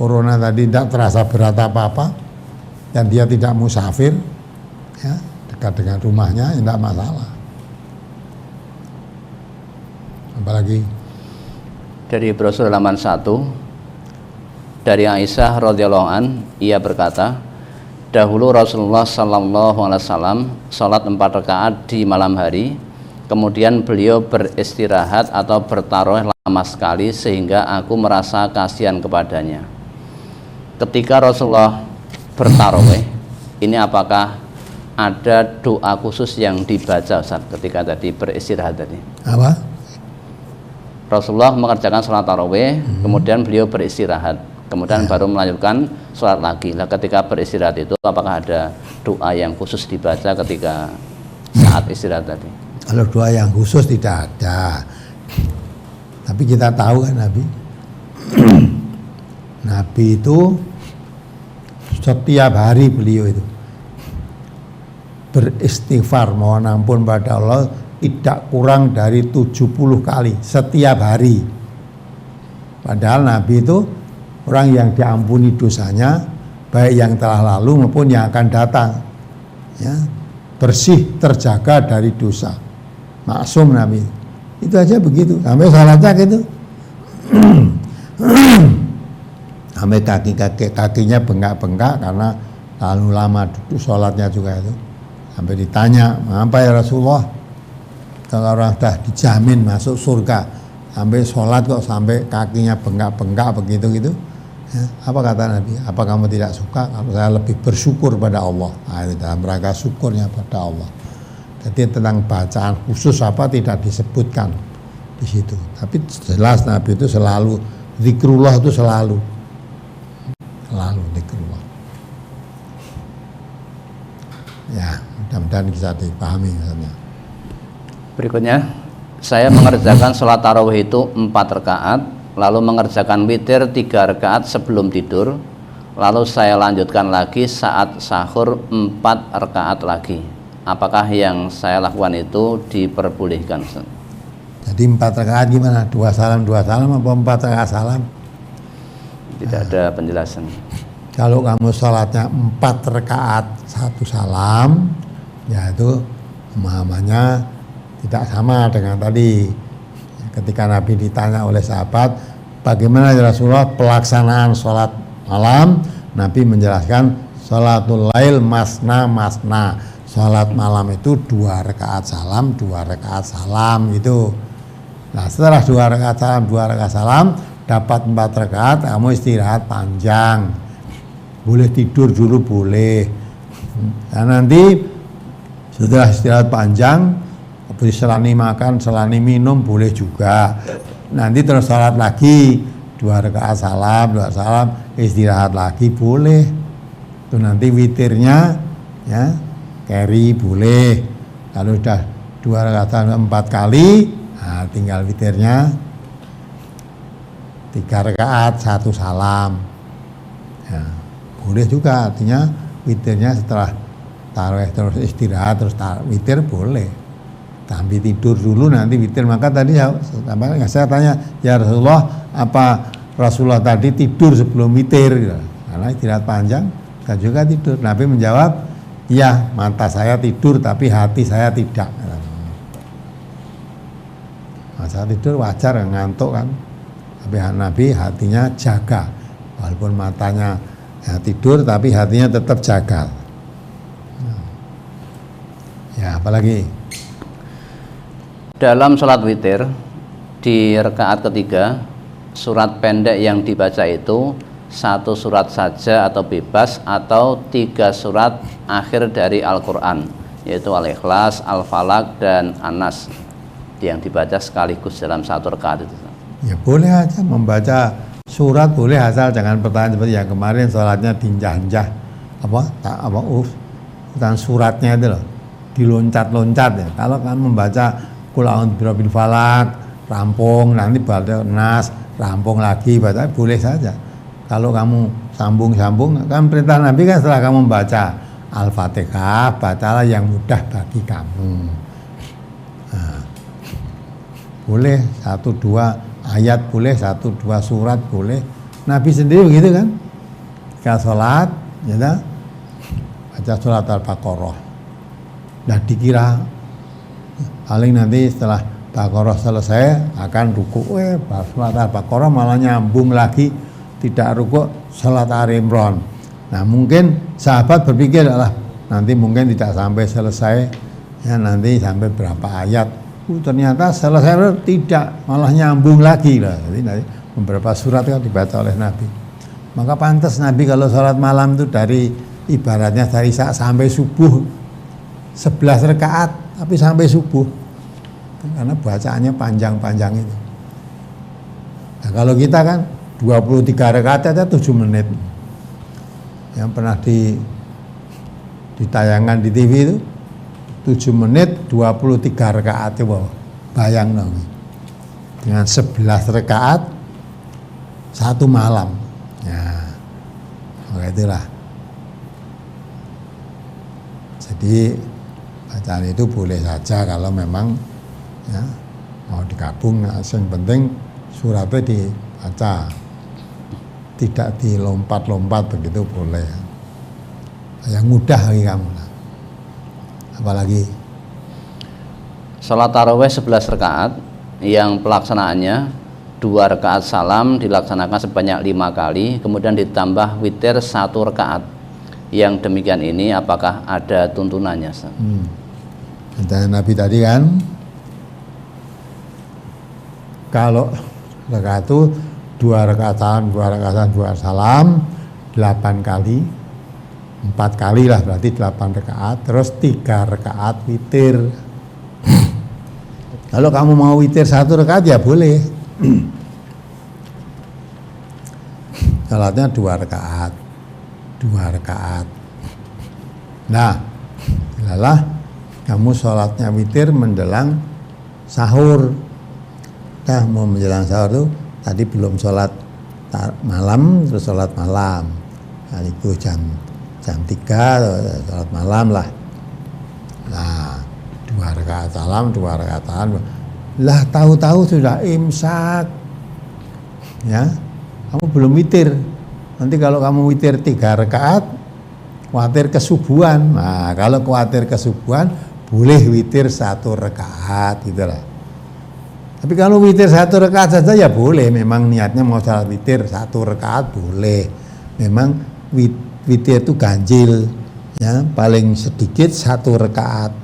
Speaker 1: corona tadi tidak terasa berat apa-apa dan dia tidak musafir, ya dekat dengan rumahnya tidak masalah. Apalagi
Speaker 2: dari brosur halaman 1 dari Aisyah radhiyallahu an, ia berkata, dahulu Rasulullah sallallahu alaihi wasallam salat 4 rakaat di malam hari, kemudian beliau beristirahat atau bertarawih lama sekali sehingga aku merasa kasihan kepadanya. Ketika Rasulullah bertarawih, ini apakah ada doa khusus yang dibaca Ustaz ketika tadi beristirahat tadi?
Speaker 1: apa?
Speaker 2: Rasulullah mengerjakan sholat tarawih, kemudian beliau beristirahat, kemudian baru melanjutkan sholat lagi. Nah, ketika beristirahat itu apakah ada doa yang khusus dibaca ketika saat istirahat tadi?
Speaker 1: Kalau doa yang khusus tidak ada. Tapi kita tahu kan Nabi. Nabi itu setiap hari beliau itu beristighfar, mohon ampun pada Allah tidak kurang dari 70 kali setiap hari. Padahal Nabi itu orang yang diampuni dosanya, baik yang telah lalu maupun yang akan datang, ya, bersih, terjaga dari dosa, maksum Nabi. Itu aja begitu, sampai salatnya gitu. Sampai kakinya bengkak-bengkak karena terlalu lama duduk sholatnya juga itu. Sampai ditanya, mengapa ya Rasulullah? Kalau orang sudah dijamin masuk surga, sampai sholat kok sampai kakinya bengkak-bengkak begitu gitu, ya, apa kata Nabi? Apa kamu tidak suka? Kalau saya lebih bersyukur pada Allah. Nah, itu dalam rangka syukurnya pada Allah. Jadi tentang bacaan khusus apa tidak disebutkan di situ. Tapi jelas Nabi itu selalu zikrullah, itu selalu zikrullah. Ya, mudah-mudahan bisa dipahami misalnya.
Speaker 2: Berikutnya, saya mengerjakan sholat tarawih itu 4 rakaat, lalu mengerjakan witir 3 rakaat sebelum tidur, lalu saya lanjutkan lagi saat sahur 4 rakaat lagi. Apakah yang saya lakukan itu diperbolehkan?
Speaker 1: Jadi 4 rakaat gimana? 2 salam apa 4 rakaat salam?
Speaker 2: Tidak ada penjelasan.
Speaker 1: Kalau kamu sholatnya 4 rakaat 1 salam, ya itu pemahamannya tidak sama dengan tadi. Ketika Nabi ditanya oleh sahabat, bagaimana ya Rasulullah pelaksanaan sholat malam? Nabi menjelaskan sholatul lail masna. Sholat malam itu 2 rakaat salam, 2 rakaat salam itu. Nah, setelah 2 rakaat salam, dapat 4 rakaat, kamu istirahat panjang. Boleh tidur dulu boleh. Nah, nanti setelah istirahat panjang, beri selani makan, selani minum boleh juga. Nanti terus sholat lagi 2 rakaat salam, 2 salam, istirahat lagi boleh. Itu nanti witirnya ya carry boleh. Kalau sudah 2 rakaat salam 4 kali, nah tinggal witirnya 3 rakaat 1 salam. Ya, boleh juga, artinya witirnya setelah tarawih terus istirahat terus witir boleh. Sambil tidur dulu nanti witir. Maka tadi saya tanya, ya Rasulullah, apa Rasulullah tadi tidur sebelum witir? Karena istirahat panjang, saya juga tidur. Nabi menjawab, iya mata saya tidur tapi hati saya tidak. Masa tidur wajar, ngantuk kan. Tapi Nabi hatinya jaga, walaupun matanya ya, tidur tapi hatinya tetap jaga. Ya apalagi?
Speaker 2: Dalam sholat witir di rakaat ketiga, surat pendek yang dibaca itu 1 surat saja atau bebas, atau 3 surat akhir dari Al-Quran, yaitu Al-Ikhlas, Al-Falaq, dan An-Nas, yang dibaca sekaligus dalam 1 rakaat itu.
Speaker 1: Ya boleh aja membaca surat, boleh, asal jangan pertanyaan seperti yang kemarin sholatnya dinjah-njah dan suratnya itu loh diloncat-loncat ya. Kalau kan membaca Qul a'udzu birabbil falaq, rampung, nanti baca Nas, rampung lagi, baca boleh saja. Kalau kamu sambung-sambung. Kan perintah Nabi kan setelah kamu baca Al-Fatihah, bacalah yang mudah bagi kamu. Nah, boleh 1-2 ayat, boleh 1-2 surat, boleh. Nabi sendiri begitu kan? Ketika sholat, ya, baca surat Al-Baqarah. Nah, dikira paling nanti setelah Baqarah selesai akan ruku, surat Al-Baqarah malah nyambung lagi, tidak ruku salat Ali Imran. Nah, mungkin sahabat berpikir adalah nanti mungkin tidak sampai selesai, ya nanti sampai berapa ayat. Ternyata selesai tidak, malah nyambung lagi lah. Jadi nanti beberapa surat kan dibaca oleh Nabi. Maka pantas Nabi kalau sholat malam itu dari ibaratnya dari sampai subuh 11 rakaat, tapi sampai subuh. Karena bacaannya panjang-panjang itu. Nah, kalau kita kan 23 rakaat aja 7 menit. Yang pernah ditayangkan di TV itu 7 menit 23 rakaat itu, bayang dong. Dengan 11 rakaat 1 malam. Ya, maka itulah. Jadi bacaan itu boleh saja kalau memang ya mau digabung. Nah, yang penting suratnya dibaca, tidak dilompat-lompat, begitu boleh. Yang mudah bagi kamu lah. Apalagi
Speaker 2: sholat tarawih 11 rakaat yang pelaksanaannya 2 rakaat salam dilaksanakan sebanyak 5 kali, kemudian ditambah witir 1 rakaat. Yang demikian ini apakah ada tuntunannya?
Speaker 1: Tanya Nabi tadi kan, kalau rakaat itu 2 rakaat salam, 2 rakaat salam, 2 salam 8 kali, 4 kali lah berarti 8 rakaat, terus 3 rakaat witir. Kalau kamu mau witir 1 rakaat ya boleh. Salatnya 2 rakaat, 2 rakaat. Nah, adalah kamu sholatnya witir menjelang sahur. Nah, mau menjelang sahur tuh tadi belum sholat malam, terus sholat malam. Nah, itu jam 3 sholat malam lah. Nah, 2 rakaat salam, 2 rakaat salam. Lah tahu-tahu sudah imsak. Ya, kamu belum witir. Nanti kalau kamu witir 3 rakaat, khawatir kesubuhan. Nah, kalau khawatir kesubuhan, boleh witir 1 rakaat gitu lah. Tapi kalau witir 1 rakaat saja ya boleh. Memang niatnya mau sholat witir 1 rakaat boleh. Memang witir itu ganjil, ya paling sedikit 1 rakaat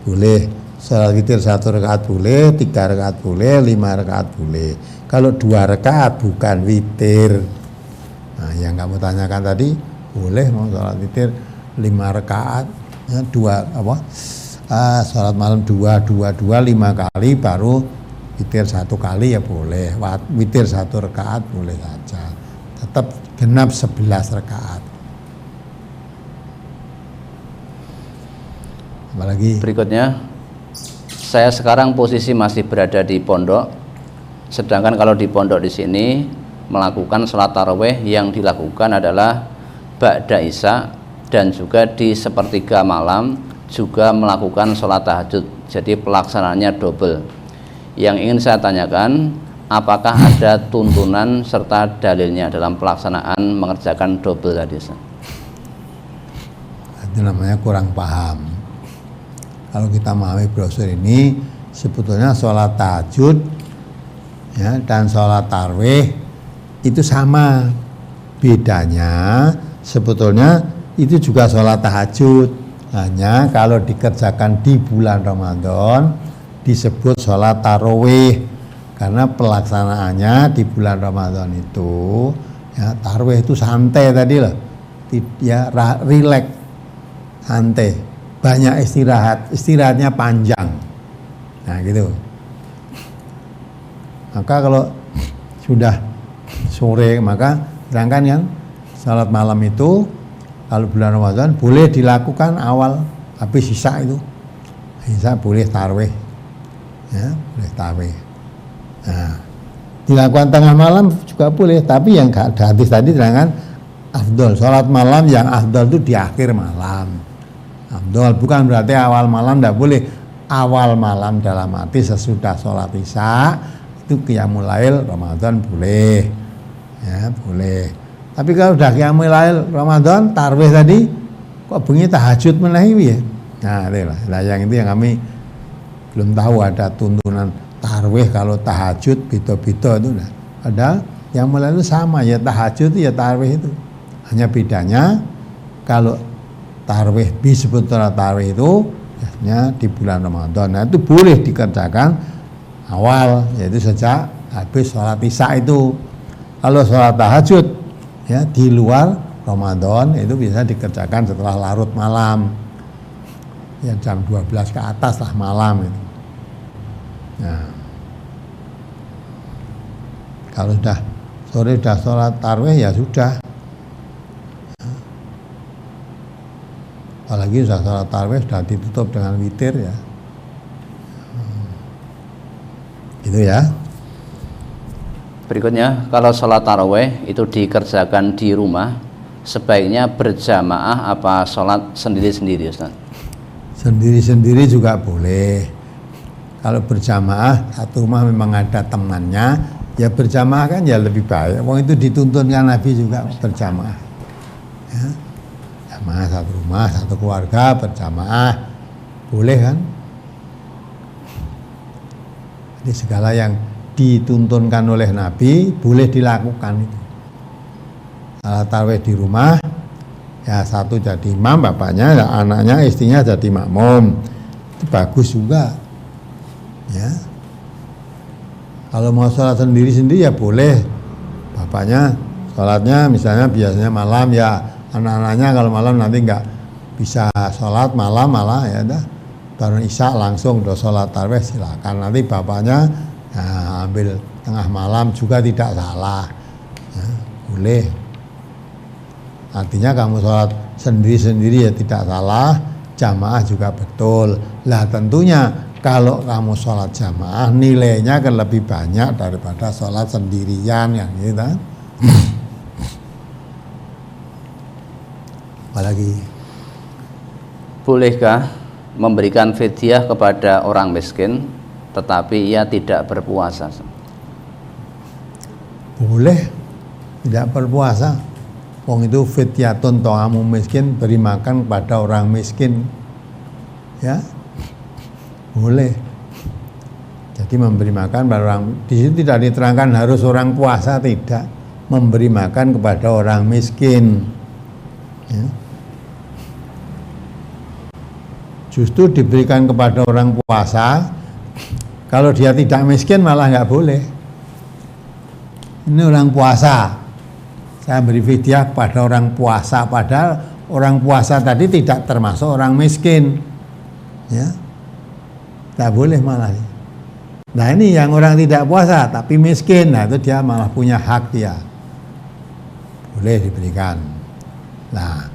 Speaker 1: boleh. Sholat witir 1 rakaat boleh, 3 rakaat boleh, 5 rakaat boleh. Kalau 2 rakaat bukan witir. Nah, yang kamu tanyakan tadi boleh mau sholat witir 5 rakaat, ya, sholat malam 2, 5 kali, baru witir 1 kali ya boleh. Witir 1 rakaat boleh saja. Tetap genap 11 rakaat. Apalagi
Speaker 2: berikutnya, saya sekarang posisi masih berada di pondok, sedangkan kalau di pondok di sini melakukan sholat tarawih yang dilakukan adalah ba'da isya, dan juga di sepertiga malam juga melakukan sholat tahajud. Jadi pelaksanaannya double. Yang ingin saya tanyakan, apakah ada tuntunan serta dalilnya dalam pelaksanaan mengerjakan double tadi?
Speaker 1: Itu namanya kurang paham. Kalau kita memahami brosur ini, sebetulnya sholat tahajud, ya, dan sholat tarawih itu sama. Bedanya sebetulnya itu juga sholat tahajud, hanya kalau dikerjakan di bulan Ramadan disebut sholat tarawih, karena pelaksanaannya di bulan Ramadan itu, ya, tarawih itu santai tadi loh, ya, rileks, santai, banyak istirahatnya panjang. Nah gitu. Maka kalau sudah sore, maka sedangkan yang salat malam itu kalau bulan Ramadan boleh dilakukan awal, habis sisa itu sisa boleh tarawih, ya, boleh tarawih. Nah, dilakukan tengah malam juga boleh, tapi yang gak ada habis tadi sedangkan afdol. Sholat malam yang afdol itu di akhir malam. Afdol bukan berarti awal malam, tidak boleh. Awal malam dalam arti sesudah sholat isya itu qiyamul lail Ramadan boleh, ya boleh. Tapi kalau udah qiyamul lail Ramadan tarwih tadi kok bengi tahajud menawi ya. Nah, itulah. Nah, yang itu yang kami belum tahu ada tuntunan tarwih kalau tahajud beda-beda itu. Nah, padahal yang mulai itu sama ya, tahajud ya tarwih itu. Hanya bedanya kalau tarwih disebut tarwih itu biasanya di bulan Ramadan. Nah, itu boleh dikerjakan awal, yaitu sejak habis sholat isya itu. Kalau sholat tahajud ya di luar Ramadan itu bisa dikerjakan setelah larut malam, ya jam 12 ke atas lah malam itu. Nah, kalau sudah sore sudah sholat tarawih ya sudah. Apalagi sudah sholat tarawih sudah ditutup dengan witir ya. Gitu ya.
Speaker 2: Berikutnya, kalau sholat tarawih itu dikerjakan di rumah, sebaiknya berjamaah apa sholat sendiri-sendiri, Ustaz?
Speaker 1: Sendiri-sendiri juga boleh. Kalau berjamaah, satu rumah memang ada temannya, ya berjamaah kan ya lebih baik. Wong itu dituntunkan Nabi juga berjamaah. Ya. Jamaah satu rumah, satu keluarga berjamaah, boleh kan? Jadi segala yang dituntunkan oleh Nabi boleh dilakukan itu. Salat tarawih di rumah, ya satu jadi imam, bapaknya, ya anaknya, istrinya jadi makmum, itu bagus juga. Ya, kalau mau sholat sendiri-sendiri ya boleh. Bapaknya sholatnya misalnya biasanya malam, ya anak-anaknya kalau malam nanti nggak bisa sholat malam malah ya dah baru isya langsung udah sholat tarawih silakan. Nanti bapaknya nah, ambil tengah malam juga tidak salah, ya, boleh. Artinya kamu sholat sendiri-sendiri ya tidak salah, jamaah juga betul. Lah tentunya kalau kamu sholat jamaah nilainya akan lebih banyak daripada sholat sendirian yang gitu kan. Apalagi
Speaker 2: bolehkah memberikan fidyah kepada orang miskin tetapi ia tidak berpuasa?
Speaker 1: Boleh tidak berpuasa. Wong itu fidyatun ta'amu miskin, beri makan kepada orang miskin. Ya. Boleh. Jadi memberi makan pada orang, di situ tidak diterangkan harus orang puasa, tidak. Memberi makan kepada orang miskin. Ya. Justru diberikan kepada orang puasa, kalau dia tidak miskin malah nggak boleh. Ini orang puasa, saya beri fidyah kepada orang puasa, padahal orang puasa tadi tidak termasuk orang miskin, ya, nggak boleh malah. Nah ini yang orang tidak puasa tapi miskin, nah itu dia malah punya hak dia, boleh diberikan. Nah,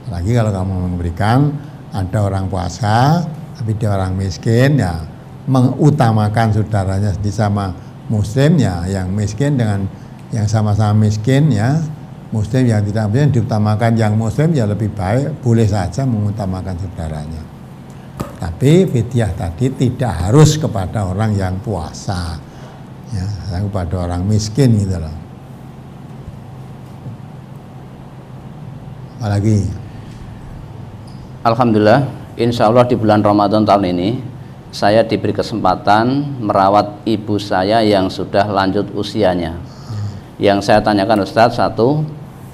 Speaker 1: lagi kalau kamu memberikan ada orang puasa tapi dia orang miskin, ya mengutamakan saudaranya di sama muslim, ya yang miskin dengan yang sama-sama miskin, ya muslim yang tidak miskin diutamakan yang muslim, ya lebih baik, boleh saja mengutamakan saudaranya. Tapi fidyah tadi tidak harus kepada orang yang puasa, ya kepada orang miskin gitu loh. Apalagi
Speaker 2: Alhamdulillah, insya Allah di bulan Ramadan tahun ini saya diberi kesempatan merawat ibu saya yang sudah lanjut usianya. Yang saya tanyakan Ustadz, satu,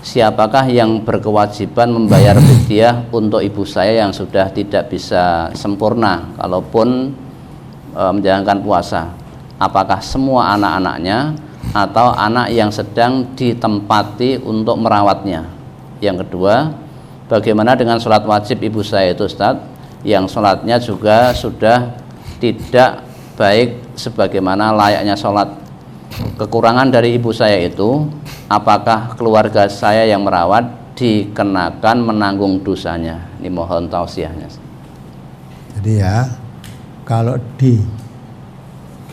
Speaker 2: siapakah yang berkewajiban membayar fidyah untuk ibu saya yang sudah tidak bisa sempurna kalaupun menjalankan puasa? Apakah semua anak-anaknya atau anak yang sedang ditempati untuk merawatnya? Yang kedua, bagaimana dengan sholat wajib ibu saya itu Ustadz, yang sholatnya juga sudah tidak baik sebagaimana layaknya sholat? Kekurangan dari ibu saya itu, apakah keluarga saya yang merawat dikenakan menanggung dosanya? Ini mohon tausiahnya.
Speaker 1: Jadi ya, kalau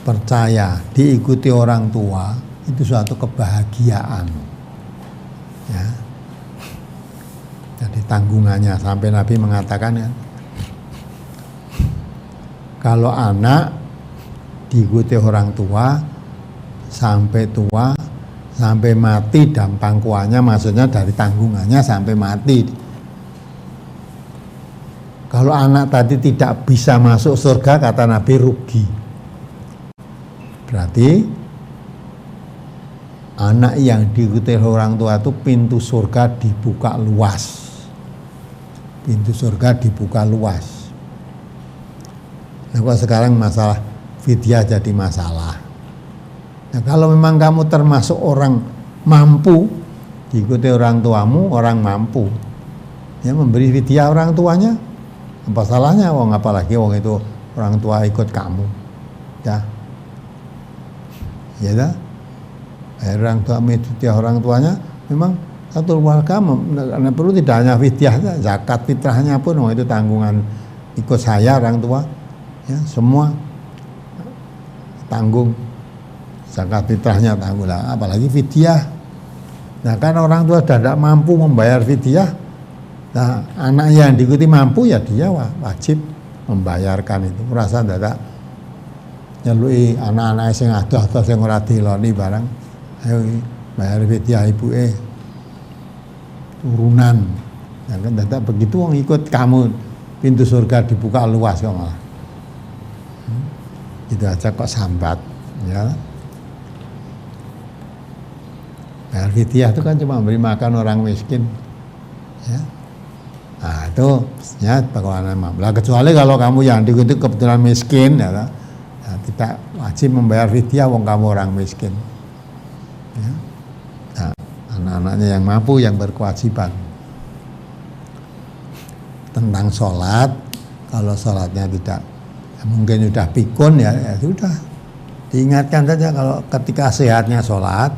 Speaker 1: dipercaya, diikuti orang tua, itu suatu kebahagiaan. Ya. Jadi tanggungannya, sampai Nabi mengatakan ya, kalau anak diikuti orang tua sampai tua, sampai mati, dan pangkuannya maksudnya dari tanggungannya sampai mati. Kalau anak tadi tidak bisa masuk surga, kata Nabi, rugi. Berarti anak yang diikuti orang tua itu pintu surga dibuka luas. Pintu surga dibuka luas. Nah, kok sekarang masalah fidyah jadi masalah. Nah, kalau memang kamu termasuk orang mampu, diikuti orang tuamu, orang mampu, ya memberi fidyah orang tuanya, apa salahnya? Wong apalagi wong itu orang tua ikut kamu, ya, ya dah. Orang tua fidyah orang tuanya, memang satu keluarga perlu tidak hanya fidyah, zakat fitrahnya pun, wong itu tanggungan ikut saya orang tua, ya semua tanggung. Zakat fitrahnya tanggung lah, apalagi fidyah. Nah kan orang tua sudah tidak mampu membayar fidyah, nah anak yang diikuti mampu, ya dia wajib membayarkan itu. Merasa tidak nyelui anak-anak sing adoh-adoh sing ora diloni barang, ayo bayar fidyah ibuke turunan. Nah kan tidak begitu, wong ikut kamu, pintu surga dibuka luas kok malah. Itu aja kok sambat, ya. Bayar fidyah itu kan cuma memberi makan orang miskin, ya. Nah itu ya bagaimana mampu. Kecuali kalau kamu yang diikuti kebetulan miskin, ya, nah, tidak wajib membayar fidyah, wong kamu orang miskin. Ya. Nah, anak-anaknya yang mampu, yang berkewajiban. Tentang sholat, kalau sholatnya tidak, ya mungkin sudah pikun, ya sudah. Diingatkan saja kalau ketika sehatnya sholat.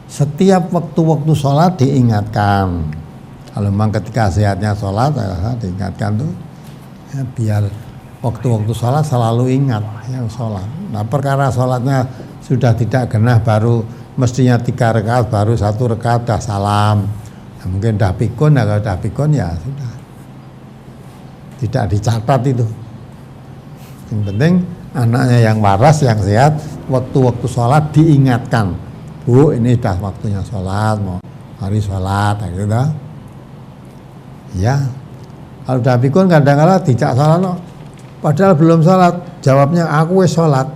Speaker 1: Setiap waktu-waktu sholat diingatkan. Kalau memang ketika sehatnya sholat, diingatkan tuh, ya, biar waktu-waktu sholat selalu ingat yang sholat. Nah perkara sholatnya sudah tidak genah, baru mestinya 3 rakaat, baru 1 rakaat dah salam. Nah, mungkin dah pikun, nah, kalau dah pikun ya sudah, tidak dicatat itu. Yang penting anaknya yang waras, yang sehat, waktu-waktu sholat diingatkan. Bu, ini sudah waktunya sholat, mau mari sholat, gitu dah. Ya, kalau udah pikun kadang-kadang tidak sholat, no. Padahal belum sholat, jawabnya aku wis sholat.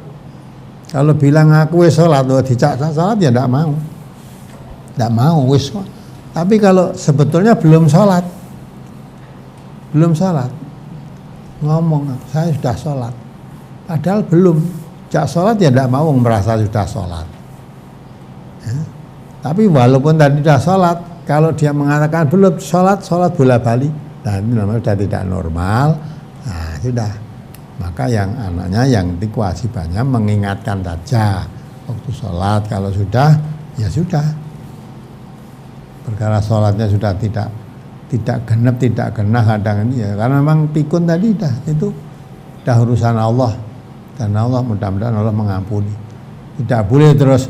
Speaker 1: Kalau bilang aku wis sholat, tidak sholat ya tidak mau, wis. Tapi kalau sebetulnya belum sholat, ngomong saya sudah sholat, padahal belum. Jak sholat ya tidak mau merasa sudah sholat. Ya. Tapi walaupun tadi sudah sholat, kalau dia mengatakan belum sholat bola-balik, nah itu namanya sudah tidak normal. Nah sudah, maka yang anaknya yang kewajibannya mengingatkan saja waktu sholat. Kalau sudah, ya sudah. Perkara sholatnya sudah tidak genep, tidak genah kadang ini ya, karena memang pikun tadi itu sudah urusan Allah, dan Allah mudah-mudahan Allah mengampuni. Tidak boleh terus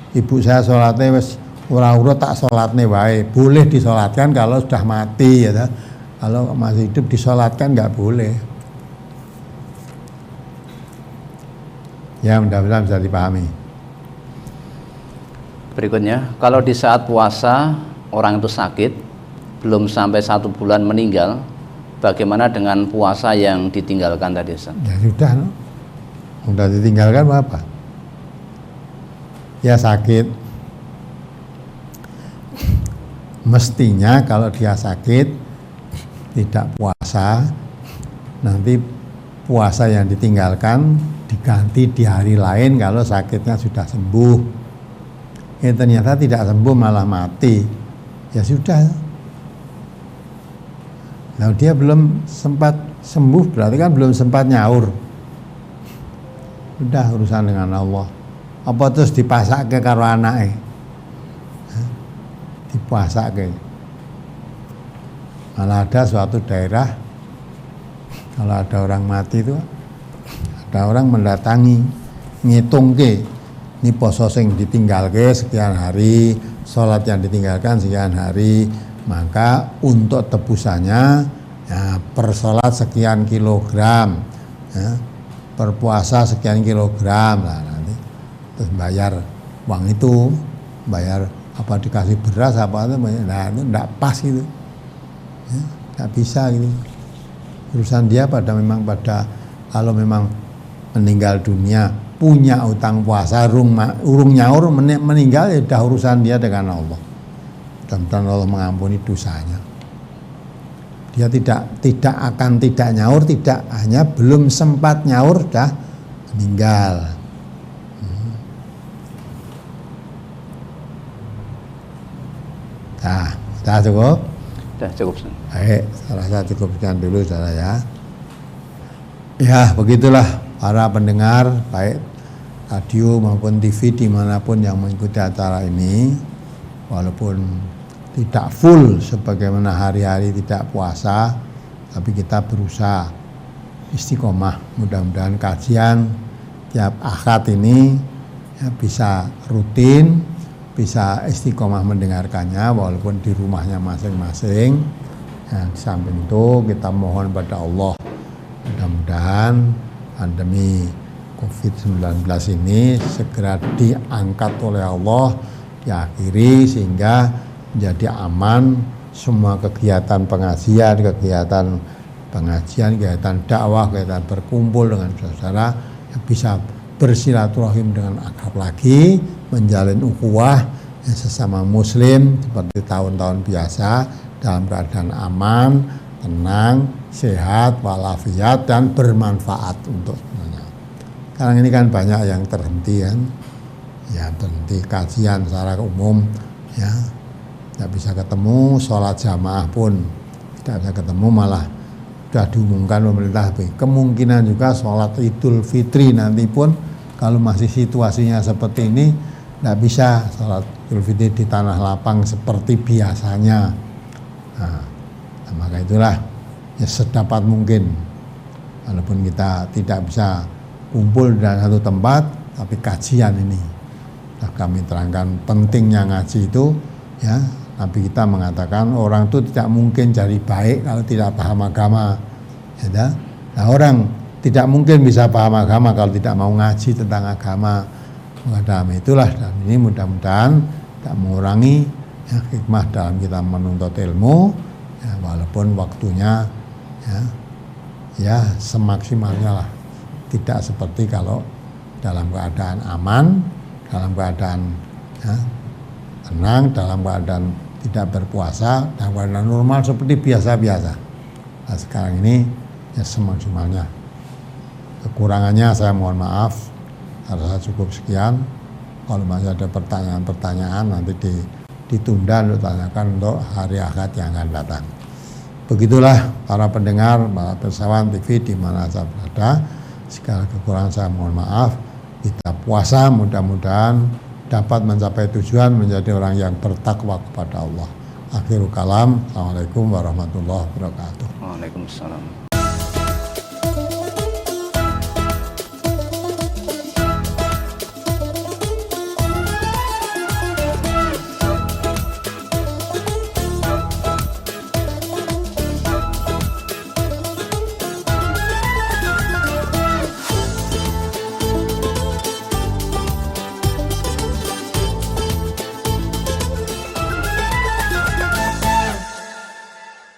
Speaker 1: ibu saya sholatnya wis ora urut tak sholatnya wae. Boleh disolatkan kalau sudah mati, ya. Kalau masih hidup disolatkan nggak boleh. Ya mudah-mudahan bisa dipahami.
Speaker 2: Berikutnya, kalau di saat puasa orang itu sakit, belum sampai 1 bulan meninggal, bagaimana dengan puasa yang ditinggalkan tadi, Ustaz?
Speaker 1: Ya sudah, no. Sudah ditinggalkan apa? Ya sakit. Mestinya kalau dia sakit tidak puasa, nanti puasa yang ditinggalkan diganti di hari lain kalau sakitnya sudah sembuh. Ternyata tidak sembuh malah mati, ya sudah. Nah dia belum sempat sembuh, berarti kan belum sempat nyaur. Udah urusan dengan Allah. Apa terus dipasake karo anake? Dipasake. Malah ada suatu daerah, kalau ada orang mati itu, ada orang mendatangi, ngitungke, ini poso sing ditinggalke sekian hari, sholat yang ditinggalkan sekian hari, maka untuk tebusannya ya, per sholat sekian kilogram, ya, per puasa sekian kilogram, nah nanti terus bayar uang itu, bayar apa dikasih beras apa itu, nah itu enggak pas gitu, ya, enggak bisa gitu. Urusan dia pada kalau memang meninggal dunia punya utang puasa urung nyaur meninggal ya udah urusan dia dengan Allah. Dan Allah mengampuni dosanya. Dia tidak akan tidak nyaur, tidak, hanya belum sempat nyaur dah meninggal. Nah, sudah cukup?
Speaker 2: Sudah cukup.
Speaker 1: Baik, saya rasa cukup sekian dulu saudara ya. Ya, begitulah para pendengar baik radio maupun TV dimanapun yang mengikuti acara ini, walaupun tidak full sebagaimana hari-hari tidak puasa, tapi kita berusaha istiqomah. Mudah-mudahan kajian tiap akad ini ya, bisa rutin, bisa istiqomah mendengarkannya walaupun di rumahnya masing-masing. Ya, di samping itu kita mohon pada Allah, mudah-mudahan pandemi COVID-19 ini segera diangkat oleh Allah, diakhiri sehingga menjadi aman semua kegiatan pengajian, kegiatan dakwah, kegiatan berkumpul dengan saudara yang bisa bersilaturahim dengan akrab lagi, menjalin ukhuwah sesama muslim seperti tahun-tahun biasa dalam keadaan aman, tenang, sehat, walafiat dan bermanfaat untuk semuanya. Sekarang ini kan banyak yang terhenti kan, ya berhenti kajian secara umum, ya tidak bisa ketemu, sholat jamaah pun tidak bisa ketemu, malah sudah diumumkan pemerintah kemungkinan juga sholat Idul Fitri nanti pun kalau masih situasinya seperti ini tidak bisa sholat Idul Fitri di tanah lapang seperti biasanya. Nah, maka itulah ya sedapat mungkin, walaupun kita tidak bisa kumpul di satu tempat, tapi kajian ini kami terangkan pentingnya ngaji itu, ya. Nabi kita mengatakan orang itu tidak mungkin jadi baik kalau tidak paham agama, ya. Nah, orang tidak mungkin bisa paham agama kalau tidak mau ngaji tentang agama. Maka itulah, dan ini mudah-mudahan tidak mengurangi ya, hikmah dalam kita menuntut ilmu, ya, walaupun waktunya ya semaksimalnya lah, tidak seperti kalau dalam keadaan aman, dalam keadaan ya, tenang, dalam keadaan tidak berpuasa, dalam keadaan normal seperti biasa-biasa. Nah, sekarang ini ya semaksimalnya. Kekurangannya saya mohon maaf, saya rasa cukup sekian. Kalau masih ada pertanyaan-pertanyaan nanti ditunda untuk tanyakan untuk hari Ahad yang akan datang. Begitulah para pendengar, para persawan TV di mana saya berada. Segala kekurangan saya mohon maaf. Kita puasa mudah-mudahan dapat mencapai tujuan menjadi orang yang bertakwa kepada Allah. Akhirul kalam. Assalamualaikum warahmatullahi wabarakatuh.
Speaker 2: Waalaikumsalam.